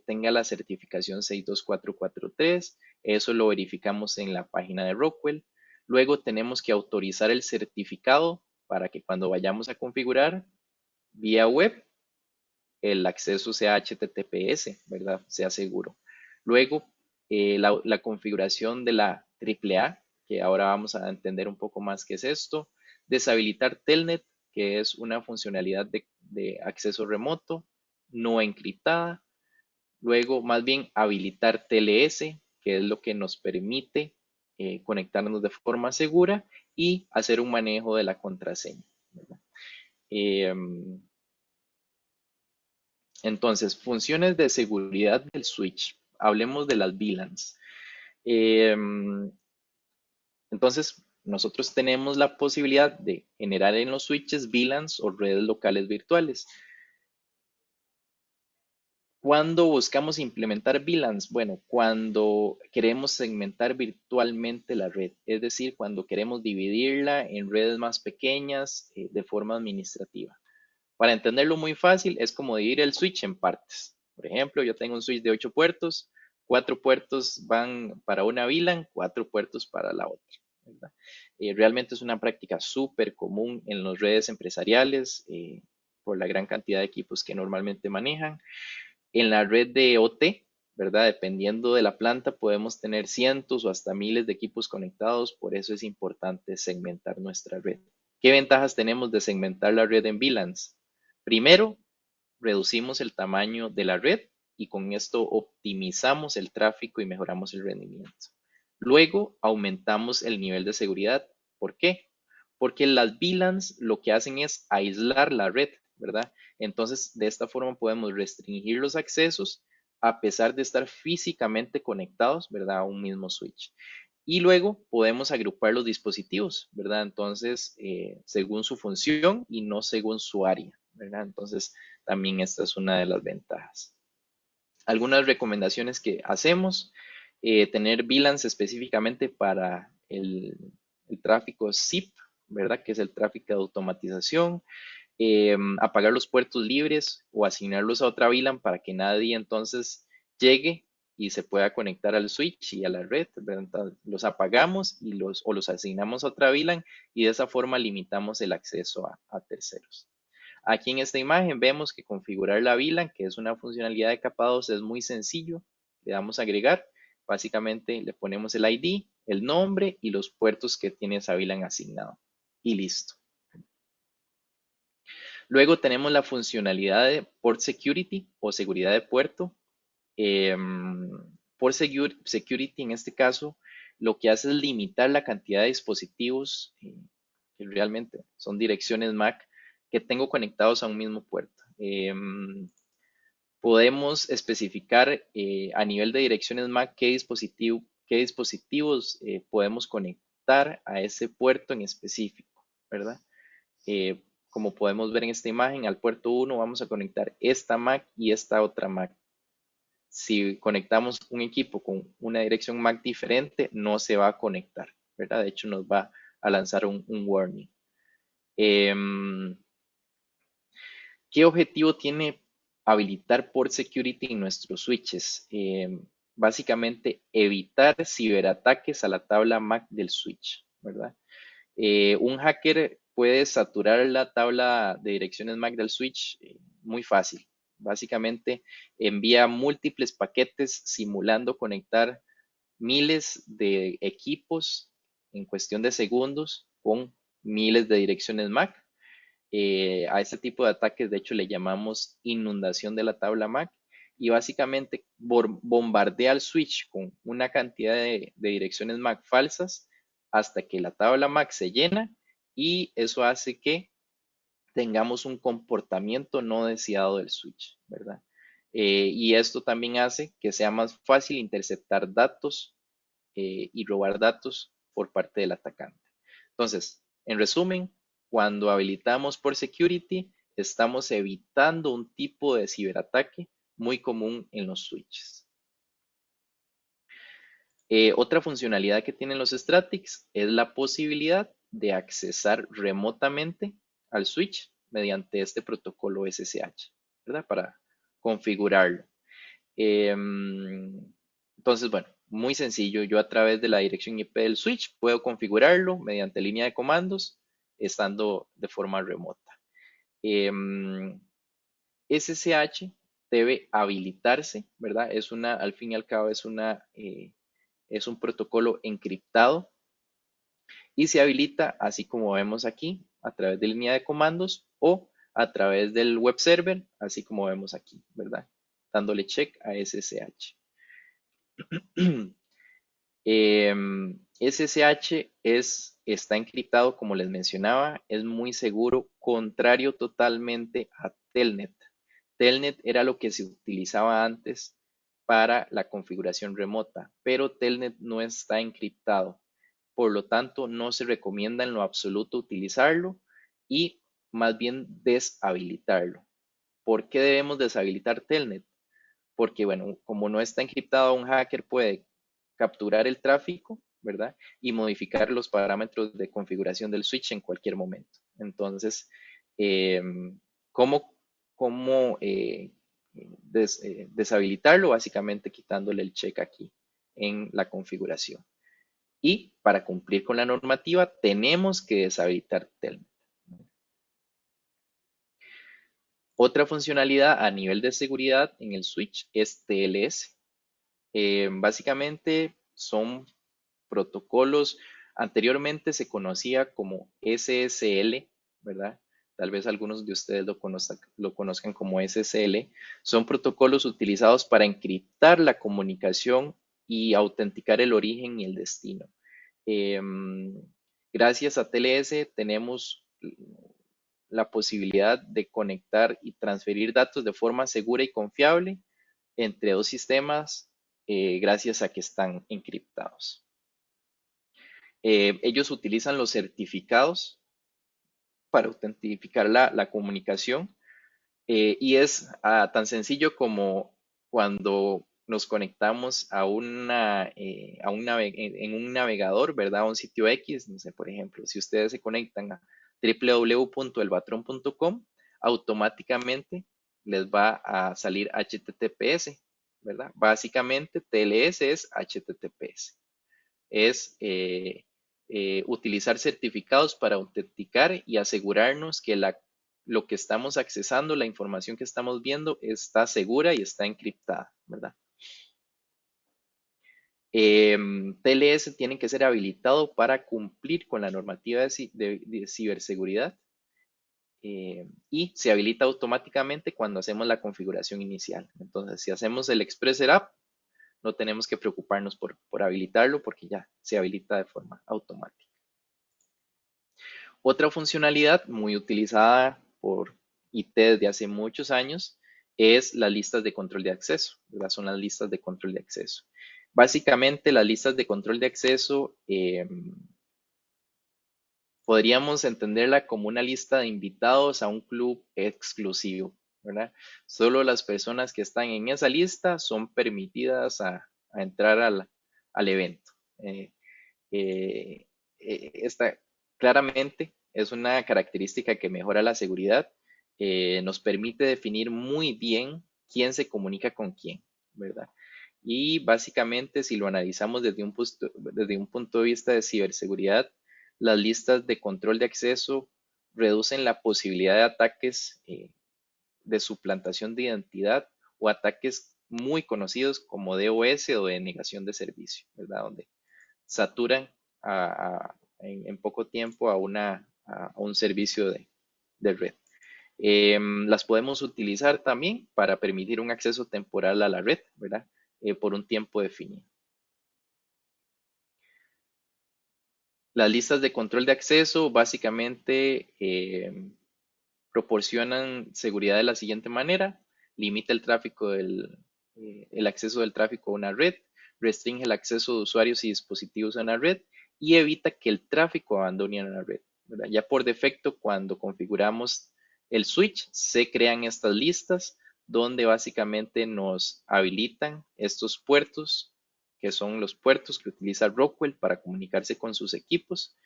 Speaker 1: tenga la certificación 62443. Eso lo verificamos en la página de Rockwell. Luego tenemos que autorizar el certificado para que cuando vayamos a configurar vía web, el acceso sea HTTPS, ¿verdad? Sea seguro. Luego, la configuración de la AAA, que ahora vamos a entender un poco más qué es esto. Deshabilitar Telnet, que es una funcionalidad de acceso remoto no encriptada. Luego, más bien, habilitar TLS, que es lo que nos permite conectarnos de forma segura y hacer un manejo de la contraseña, ¿verdad? Eh, Entonces, funciones de seguridad del switch. Hablemos de las VLANs. Entonces, nosotros tenemos la posibilidad de generar en los switches VLANs o redes locales virtuales. ¿Cuándo buscamos implementar VLANs? Bueno, cuando queremos segmentar virtualmente la red, es decir, cuando queremos dividirla en redes más pequeñas de forma administrativa. Para entenderlo muy fácil, es como dividir el switch en partes. Por ejemplo, yo tengo un switch de 8 puertos, 4 puertos van para una VLAN, 4 puertos para la otra, ¿verdad? Realmente es una práctica súper común en las redes empresariales por la gran cantidad de equipos que normalmente manejan. En la red de OT, ¿verdad? Dependiendo de la planta, podemos tener cientos o hasta miles de equipos conectados, por eso es importante segmentar nuestra red. ¿Qué ventajas tenemos de segmentar la red en VLANs? Primero, reducimos el tamaño de la red y con esto optimizamos el tráfico y mejoramos el rendimiento. Luego, aumentamos el nivel de seguridad. ¿Por qué? Porque las VLANs lo que hacen es aislar la red, ¿verdad? Entonces, de esta forma podemos restringir los accesos a pesar de estar físicamente conectados, ¿verdad? A un mismo switch. Y luego podemos agrupar los dispositivos, ¿verdad? Entonces, según su función y no según su área, ¿verdad? Entonces, también esta es una de las ventajas. Algunas recomendaciones que hacemos, tener VLANs específicamente para el tráfico SIP, ¿verdad? Que es el tráfico de automatización. Apagar los puertos libres o asignarlos a otra VLAN para que nadie entonces llegue y se pueda conectar al switch y a la red, ¿verdad? Entonces, los apagamos y los asignamos a otra VLAN y de esa forma limitamos el acceso a terceros. Aquí en esta imagen vemos que configurar la VLAN, que es una funcionalidad de capa 2, es muy sencillo. Le damos a agregar. Básicamente le ponemos el ID, el nombre y los puertos que tiene esa VLAN asignado. Y listo. Luego tenemos la funcionalidad de Port Security o seguridad de puerto. Port Security en este caso lo que hace es limitar la cantidad de dispositivos que realmente son direcciones MAC que tengo conectados a un mismo puerto. Podemos especificar a nivel de direcciones MAC qué dispositivos podemos conectar a ese puerto en específico, ¿verdad? Como podemos ver en esta imagen, al puerto 1 vamos a conectar esta MAC y esta otra MAC. Si conectamos un equipo con una dirección MAC diferente, no se va a conectar, ¿verdad? De hecho, nos va a lanzar un warning. ¿Qué objetivo tiene habilitar Port Security en nuestros switches? Básicamente, evitar ciberataques a la tabla MAC del switch, ¿verdad? Un hacker puede saturar la tabla de direcciones MAC del switch muy fácil. Básicamente envía múltiples paquetes simulando conectar miles de equipos en cuestión de segundos con miles de direcciones MAC. A este tipo de ataques, de hecho, le llamamos inundación de la tabla MAC y básicamente bombardea el switch con una cantidad de direcciones MAC falsas hasta que la tabla MAC se llena y eso hace que tengamos un comportamiento no deseado del switch, ¿verdad? Y esto también hace que sea más fácil interceptar datos y robar datos por parte del atacante. Entonces, en resumen, cuando habilitamos por security, estamos evitando un tipo de ciberataque muy común en los switches. Otra funcionalidad que tienen los Stratix es la posibilidad de accesar remotamente al switch mediante este protocolo SSH, ¿verdad? Para configurarlo. Entonces, bueno, muy sencillo. Yo a través de la dirección IP del switch puedo configurarlo mediante línea de comandos estando de forma remota. SSH debe habilitarse, ¿verdad? Al fin y al cabo, es un protocolo encriptado y se habilita así como vemos aquí, a través de línea de comandos o a través del web server, así como vemos aquí, ¿verdad? Dándole check a SSH. SSH está encriptado, como les mencionaba, es muy seguro, contrario totalmente a Telnet. Telnet era lo que se utilizaba antes para la configuración remota, pero Telnet no está encriptado. Por lo tanto, no se recomienda en lo absoluto utilizarlo y más bien deshabilitarlo. ¿Por qué debemos deshabilitar Telnet? Porque, bueno, como no está encriptado, un hacker puede capturar el tráfico, ¿verdad? Y modificar los parámetros de configuración del switch en cualquier momento. Entonces, eh, ¿cómo, cómo deshabilitarlo? Básicamente quitándole el check aquí en la configuración. Y para cumplir con la normativa, tenemos que deshabilitar Telnet. Otra funcionalidad a nivel de seguridad en el switch es TLS. Básicamente son protocolos, anteriormente se conocía como SSL, ¿verdad? Tal vez algunos de ustedes lo conozcan como SSL. Son protocolos utilizados para encriptar la comunicación y autenticar el origen y el destino. Gracias a TLS tenemos la posibilidad de conectar y transferir datos de forma segura y confiable entre dos sistemas gracias a que están encriptados. Ellos utilizan los certificados para autentificar la comunicación y es tan sencillo como cuando nos conectamos a en un navegador, ¿verdad? A un sitio X, no sé, por ejemplo, si ustedes se conectan a www.elbatron.com, automáticamente les va a salir HTTPS, ¿verdad? Básicamente TLS es HTTPS. Es utilizar certificados para autenticar y asegurarnos que lo que estamos accesando, la información que estamos viendo, está segura y está encriptada, ¿verdad? TLS tiene que ser habilitado para cumplir con la normativa de ciberseguridad y se habilita automáticamente cuando hacemos la configuración inicial. Entonces, si hacemos el Express Setup, no tenemos que preocuparnos por habilitarlo porque ya se habilita de forma automática. Otra funcionalidad muy utilizada por IT desde hace muchos años es las listas de control de acceso, ¿verdad? Son las listas de control de acceso. Básicamente, las listas de control de acceso podríamos entenderla como una lista de invitados a un club exclusivo, ¿verdad? Solo las personas que están en esa lista son permitidas a entrar al evento. Eh, eh, Esta claramente es una característica que mejora la seguridad, nos permite definir muy bien quién se comunica con quién, ¿verdad? Y básicamente, si lo analizamos desde un punto de vista de ciberseguridad, las listas de control de acceso reducen la posibilidad de ataques de suplantación de identidad o ataques muy conocidos como DOS o de negación de servicio, ¿verdad? Donde saturan en poco tiempo a un servicio de red. Las podemos utilizar también para permitir un acceso temporal a la red, ¿verdad? Por un tiempo definido. Las listas de control de acceso básicamente proporcionan seguridad de la siguiente manera: limita el acceso del tráfico a una red, restringe el acceso de usuarios y dispositivos a una red y evita que el tráfico abandone una red, ¿verdad? Ya por defecto, cuando configuramos el switch, se crean estas listas donde básicamente nos habilitan estos puertos, que son los puertos que utiliza Rockwell para comunicarse con sus equipos,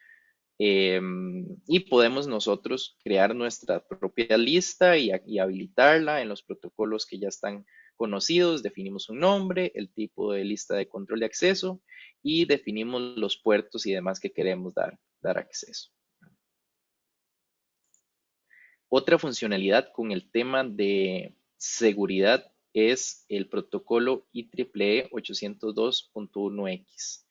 Speaker 1: y podemos nosotros crear nuestra propia lista y habilitarla en los protocolos que ya están conocidos. Definimos un nombre, el tipo de lista de control de acceso y definimos los puertos y demás que queremos dar acceso. Otra funcionalidad con el tema de seguridad es el protocolo IEEE 802.1x.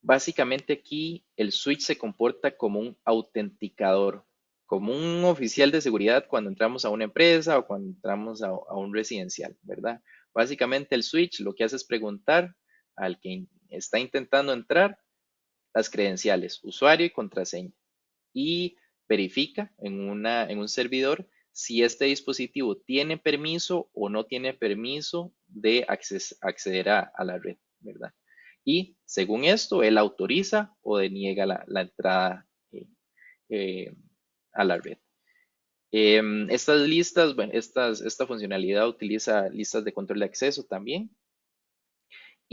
Speaker 1: Básicamente aquí el switch se comporta como un autenticador, como un oficial de seguridad cuando entramos a una empresa o cuando entramos a un residencial, ¿verdad? Básicamente el switch lo que hace es preguntar al que está intentando entrar las credenciales, usuario y contraseña, y verifica en un servidor si este dispositivo tiene permiso o no tiene permiso de acceder a la red, ¿verdad? Y según esto, él autoriza o deniega la entrada eh, a la red. Estas listas, bueno, esta funcionalidad utiliza listas de control de acceso también.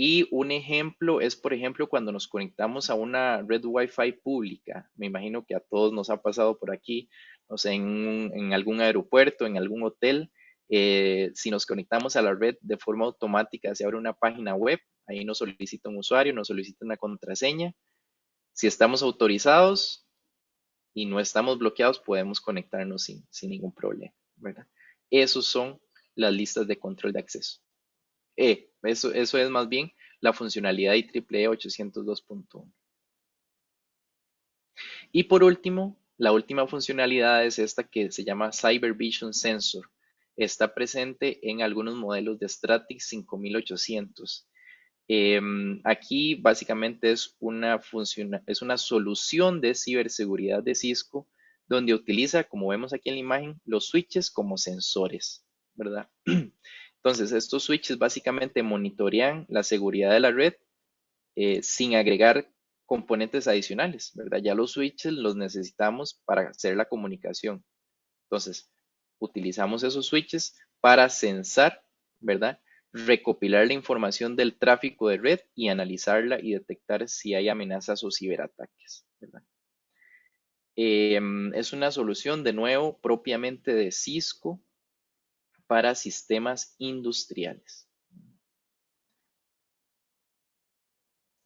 Speaker 1: Y un ejemplo es, por ejemplo, cuando nos conectamos a una red Wi-Fi pública. Me imagino que a todos nos ha pasado por aquí, no sé, en algún aeropuerto, en algún hotel. Si nos conectamos a la red de forma automática, se abre una página web, ahí nos solicita un usuario, nos solicita una contraseña. Si estamos autorizados y no estamos bloqueados, podemos conectarnos sin ningún problema, ¿verdad? Esos son las listas de control de acceso. Eso es más bien la funcionalidad IEEE 802.1. Y por último, la última funcionalidad es esta que se llama Cyber Vision Sensor. Está presente en algunos modelos de Stratix 5800. Aquí básicamente es una solución de ciberseguridad de Cisco donde utiliza, como vemos aquí en la imagen, los switches como sensores, ¿verdad? Entonces, estos switches básicamente monitorean la seguridad de la red sin agregar componentes adicionales, ¿verdad? Ya los switches los necesitamos para hacer la comunicación. Entonces, utilizamos esos switches para censar, ¿verdad? Recopilar la información del tráfico de red y analizarla y detectar si hay amenazas o ciberataques, ¿verdad? Es una solución, de nuevo, propiamente de Cisco para sistemas industriales.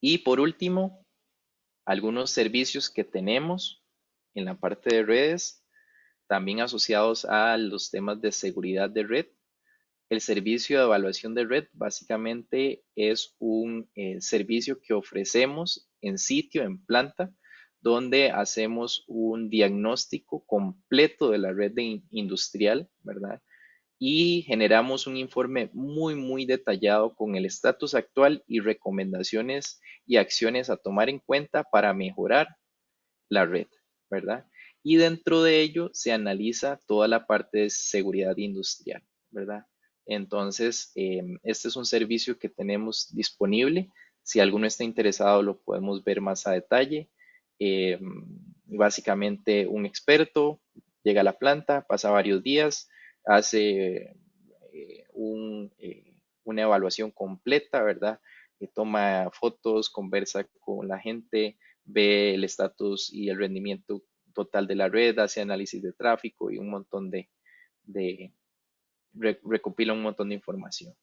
Speaker 1: Y por último, algunos servicios que tenemos en la parte de redes, también asociados a los temas de seguridad de red. El servicio de evaluación de red básicamente es un servicio que ofrecemos en sitio, en planta, donde hacemos un diagnóstico completo de la red industrial, ¿verdad? Y generamos un informe muy, muy detallado con el estatus actual y recomendaciones y acciones a tomar en cuenta para mejorar la red, ¿verdad? Y dentro de ello se analiza toda la parte de seguridad industrial, ¿verdad? Entonces, este es un servicio que tenemos disponible. Si alguno está interesado, lo podemos ver más a detalle. Eh, Básicamente, un experto llega a la planta, pasa varios días, hace una evaluación completa, ¿verdad? Toma fotos, conversa con la gente, ve el estatus y el rendimiento total de la red, hace análisis de tráfico y un montón de recopila un montón de información.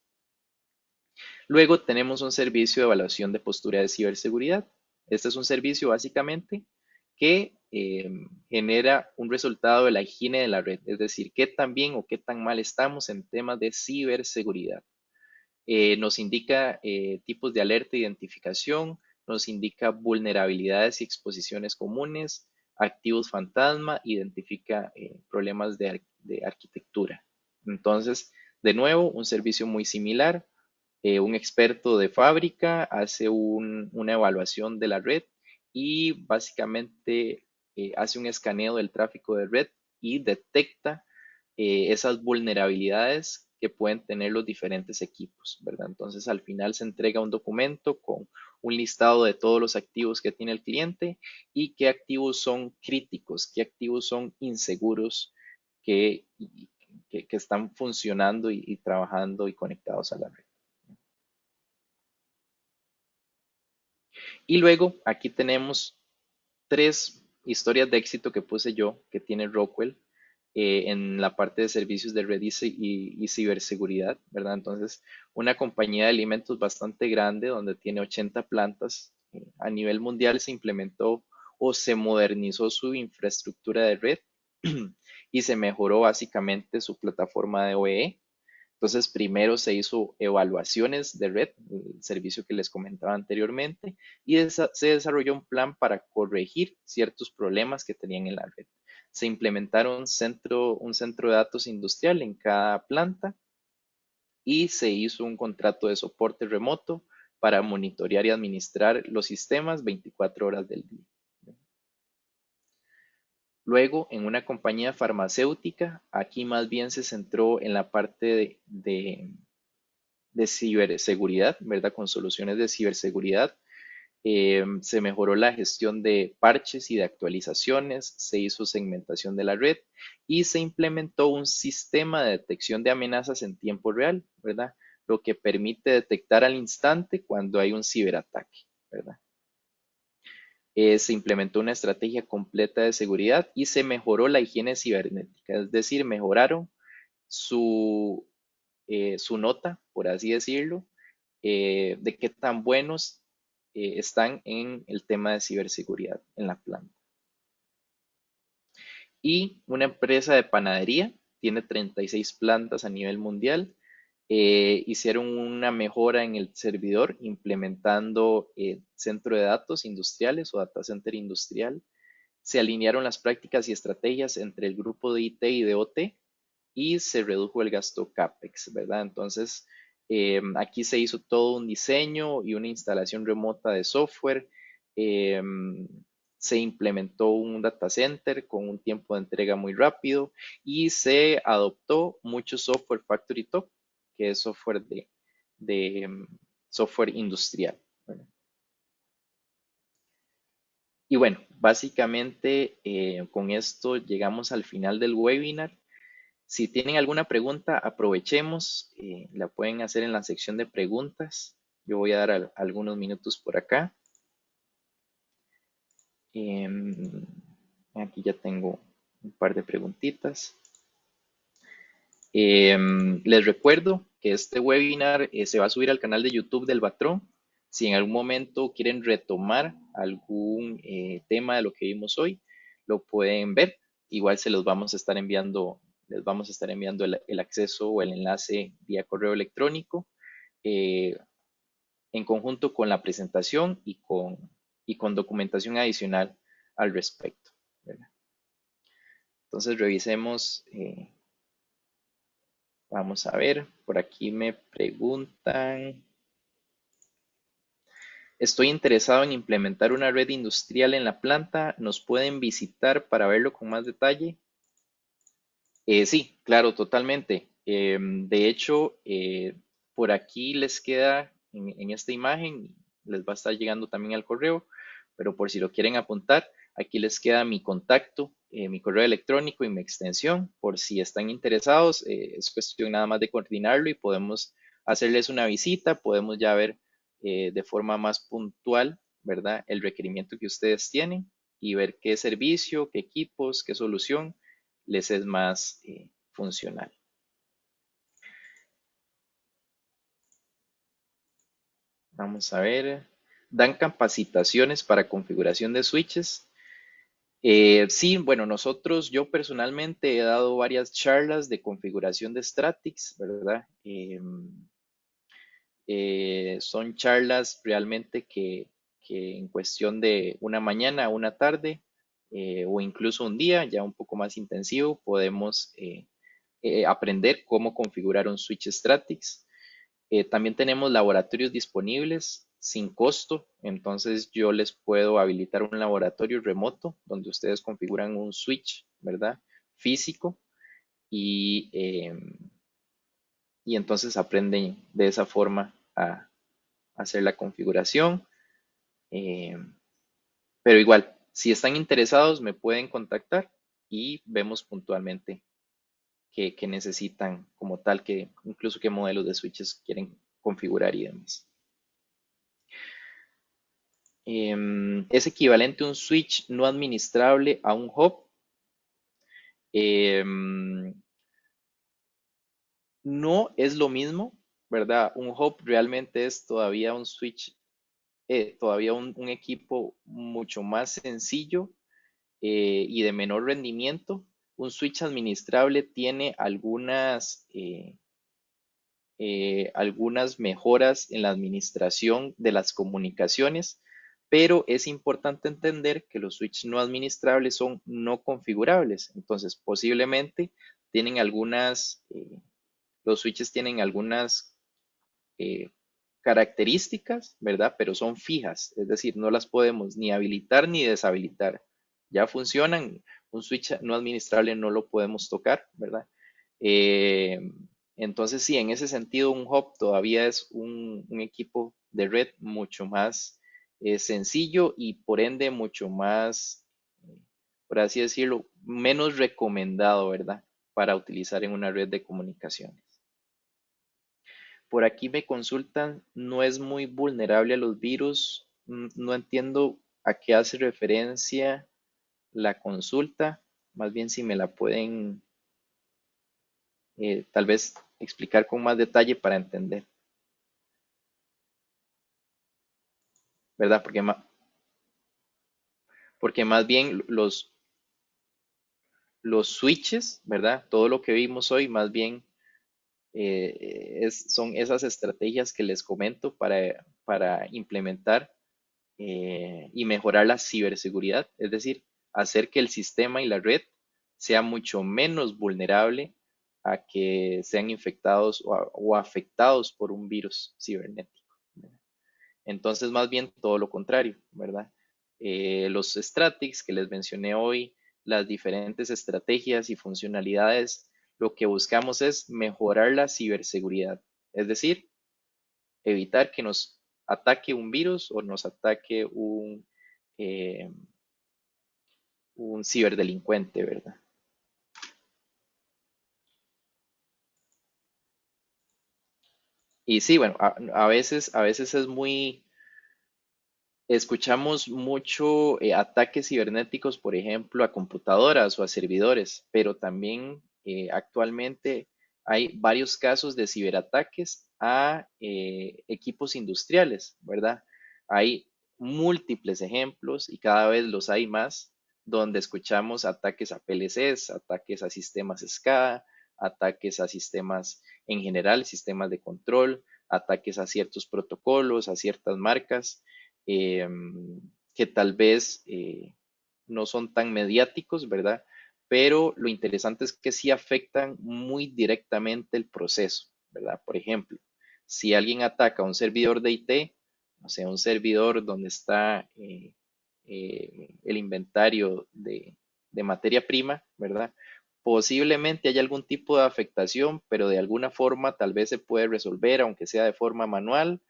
Speaker 1: Luego tenemos un servicio de evaluación de postura de ciberseguridad. Este es un servicio básicamente que genera un resultado de la higiene de la red, es decir, qué tan bien o qué tan mal estamos en temas de ciberseguridad. Nos indica tipos de alerta e identificación, nos indica vulnerabilidades y exposiciones comunes, activos fantasma, identifica problemas de arquitectura. Entonces, de nuevo, un servicio muy similar. Un experto de fábrica hace una evaluación de la red y básicamente hace un escaneo del tráfico de red y detecta esas vulnerabilidades que pueden tener los diferentes equipos, ¿verdad? Entonces al final se entrega un documento con un listado de todos los activos que tiene el cliente y qué activos son críticos, qué activos son inseguros que, que están funcionando y trabajando y conectados a la red. Y luego aquí tenemos tres historias de éxito que puse yo, que tiene Rockwell en la parte de servicios de red y ciberseguridad, ¿verdad? Entonces, una compañía de alimentos bastante grande, donde tiene 80 plantas a nivel mundial, se implementó o se modernizó su infraestructura de red y se mejoró básicamente su plataforma de OEE. Entonces, primero se hizo evaluaciones de red, el servicio que les comentaba anteriormente, y se desarrolló un plan para corregir ciertos problemas que tenían en la red. Se implementaron un centro de datos industrial en cada planta y se hizo un contrato de soporte remoto para monitorear y administrar los sistemas 24 horas del día. Luego, en una compañía farmacéutica, aquí más bien se centró en la parte de ciberseguridad, ¿verdad? Con soluciones de ciberseguridad. Se mejoró la gestión de parches y de actualizaciones, se hizo segmentación de la red y se implementó un sistema de detección de amenazas en tiempo real, ¿verdad? Lo que permite detectar al instante cuando hay un ciberataque, ¿verdad? Se implementó una estrategia completa de seguridad y se mejoró la higiene cibernética, es decir, mejoraron su, su nota, por así decirlo, de qué tan buenos están en el tema de ciberseguridad en la planta. Y una empresa de panadería, tiene 36 plantas a nivel mundial, hicieron una mejora en el servidor implementando centro de datos industriales o data center industrial. Se alinearon las prácticas y estrategias entre el grupo de IT y de OT y se redujo el gasto CAPEX, ¿verdad? Entonces, aquí se hizo todo un diseño y una instalación remota de software. eh, Se implementó un data center con un tiempo de entrega muy rápido y se adoptó mucho software factory talk que es software de software industrial, ¿verdad? Y bueno, básicamente con esto llegamos al final del webinar. Si tienen alguna pregunta, aprovechemos, la pueden hacer en la sección de preguntas. Yo voy a dar algunos minutos por acá. Em, Aquí ya tengo un par de preguntitas. Les recuerdo que este webinar se va a subir al canal de YouTube del Batrón. Si en algún momento quieren retomar algún tema de lo que vimos hoy, lo pueden ver. Igual se los vamos a estar enviando, les vamos a estar enviando el acceso o el enlace vía correo electrónico eh, en conjunto con la presentación y con documentación adicional al respecto, ¿verdad? Entonces revisemos. Vamos a ver, por aquí me preguntan. Estoy interesado en implementar una red industrial en la planta. ¿Nos pueden visitar para verlo con más detalle? Sí, claro, totalmente. De hecho, por aquí les queda en esta imagen, les va a estar llegando también al correo, pero por si lo quieren apuntar, aquí les queda mi contacto, mi correo electrónico y mi extensión. Por si están interesados, es cuestión nada más de coordinarlo y podemos hacerles una visita, podemos ya ver de forma más puntual, ¿verdad? El requerimiento que ustedes tienen y ver qué servicio, qué equipos, qué solución les es más funcional. Vamos a ver. Dan capacitaciones para configuración de switches. Sí, bueno, yo personalmente he dado varias charlas de configuración de Stratix, ¿verdad? Son charlas realmente que en cuestión de una mañana, una tarde o incluso un día, ya un poco más intensivo, podemos aprender cómo configurar un switch Stratix. También tenemos laboratorios disponibles sin costo, entonces yo les puedo habilitar un laboratorio remoto donde ustedes configuran un switch, ¿verdad? Físico y entonces aprenden de esa forma a hacer la configuración. Eh, pero igual, si están interesados, me pueden contactar y vemos puntualmente qué necesitan como tal, que incluso qué modelos de switches quieren configurar y demás. Es equivalente un switch no administrable a un hub. Em, no es lo mismo, ¿verdad? Un hub realmente es todavía un switch, todavía un equipo mucho más sencillo y de menor rendimiento. Un switch administrable tiene algunas mejoras en la administración de las comunicaciones, pero es importante entender que los switches no administrables son no configurables. Entonces, posiblemente tienen los switches tienen algunas eh, características, ¿verdad? Pero son fijas, es decir, no las podemos ni habilitar ni deshabilitar. Ya funcionan, un switch no administrable no lo podemos tocar, ¿verdad? Eh, entonces, sí, en ese sentido, un hub todavía es un equipo de red mucho más sencillo y por ende mucho más, por así decirlo, menos recomendado, ¿verdad? Para utilizar en una red de comunicaciones. Por aquí me consultan, no es muy vulnerable a los virus. No entiendo a qué hace referencia la consulta. Más bien si me la pueden tal vez explicar con más detalle para entender, ¿verdad? Porque más bien los switches, ¿verdad? Todo lo que vimos hoy, más bien son esas estrategias que les comento para implementar y mejorar la ciberseguridad, es decir, hacer que el sistema y la red sea mucho menos vulnerable a que sean infectados o afectados por un virus cibernético, ¿verdad? Entonces, más bien todo lo contrario, ¿verdad? Los Stratix que les mencioné hoy, las diferentes estrategias y funcionalidades, lo que buscamos es mejorar la ciberseguridad, Es decir, evitar que nos ataque un virus o nos ataque eh, un ciberdelincuente, ¿verdad? Y sí, bueno, a veces es muy, escuchamos mucho ataques cibernéticos, por ejemplo, a computadoras o a servidores, pero también actualmente hay varios casos de ciberataques a equipos industriales, ¿verdad? Hay múltiples ejemplos y cada vez los hay más donde escuchamos ataques a PLCs, ataques a sistemas SCADA, ataques a sistemas en general, sistemas de control, ataques a ciertos protocolos, a ciertas marcas eh, que tal vez no son tan mediáticos, ¿verdad? Pero lo interesante es que sí afectan muy directamente el proceso, ¿verdad? Por ejemplo, si alguien ataca un servidor de IT, o sea, un servidor donde está el inventario de materia prima, ¿verdad? Posiblemente haya algún tipo de afectación, pero de alguna forma tal vez se puede resolver, aunque sea de forma manual,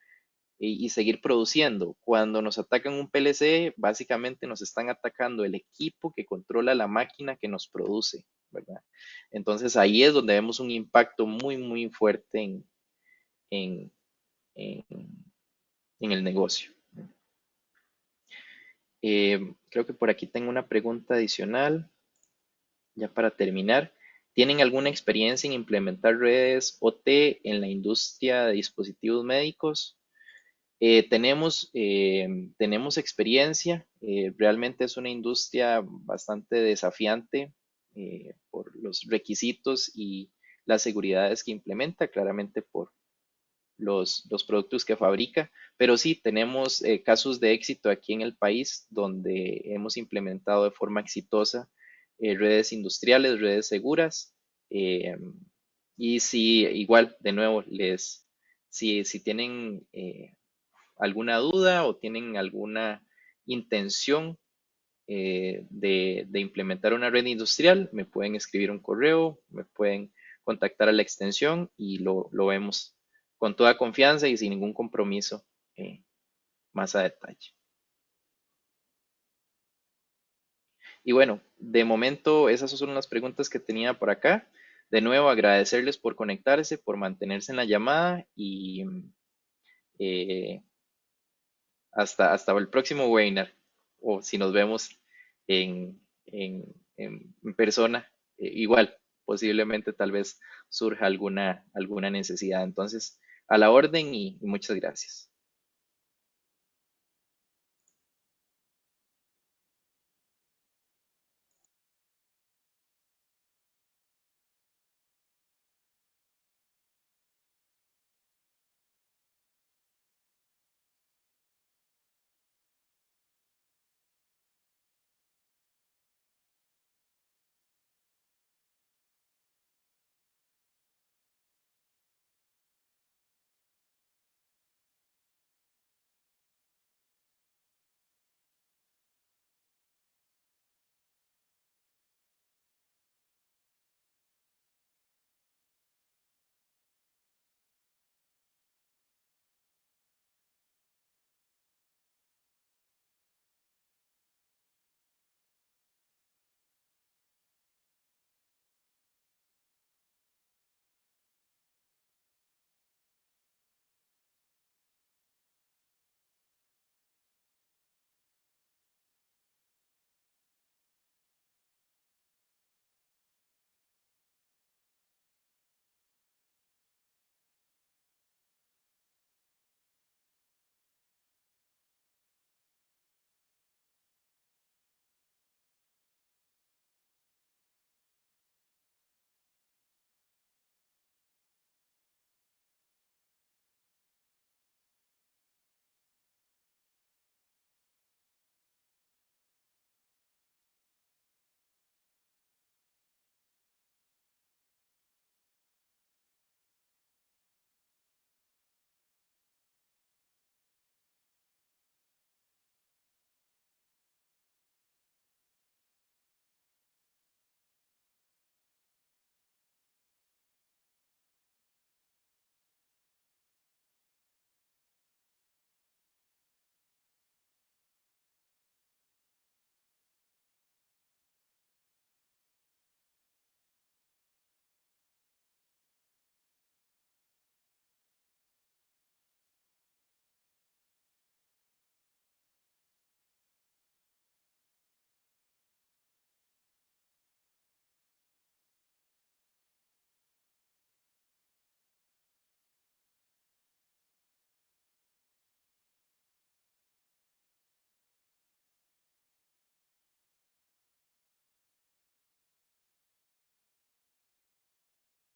Speaker 1: y seguir produciendo. Cuando nos atacan un PLC, básicamente nos están atacando el equipo que controla la máquina que nos produce, ¿verdad? Entonces ahí es donde vemos un impacto muy, muy fuerte en, en, en el negocio. Creo que por aquí tengo una pregunta adicional, ya para terminar. ¿Tienen alguna experiencia en implementar redes OT en la industria de dispositivos médicos? Tenemos experiencia, realmente es una industria bastante desafiante por los requisitos y las seguridades que implementa, claramente por los productos que fabrica, pero sí tenemos casos de éxito aquí en el país donde hemos implementado de forma exitosa redes industriales, redes seguras. eh, y si igual, de nuevo, si tienen alguna duda o tienen alguna intención de implementar una red industrial, me pueden escribir un correo, me pueden contactar a la extensión y lo vemos con toda confianza y sin ningún compromiso más a detalle. Y bueno, de momento esas son las preguntas que tenía por acá. De nuevo, agradecerles por conectarse, por mantenerse en la llamada y eh, hasta el próximo webinar o si nos vemos en persona, igual, posiblemente tal vez surja alguna necesidad. Entonces, a la orden y muchas gracias.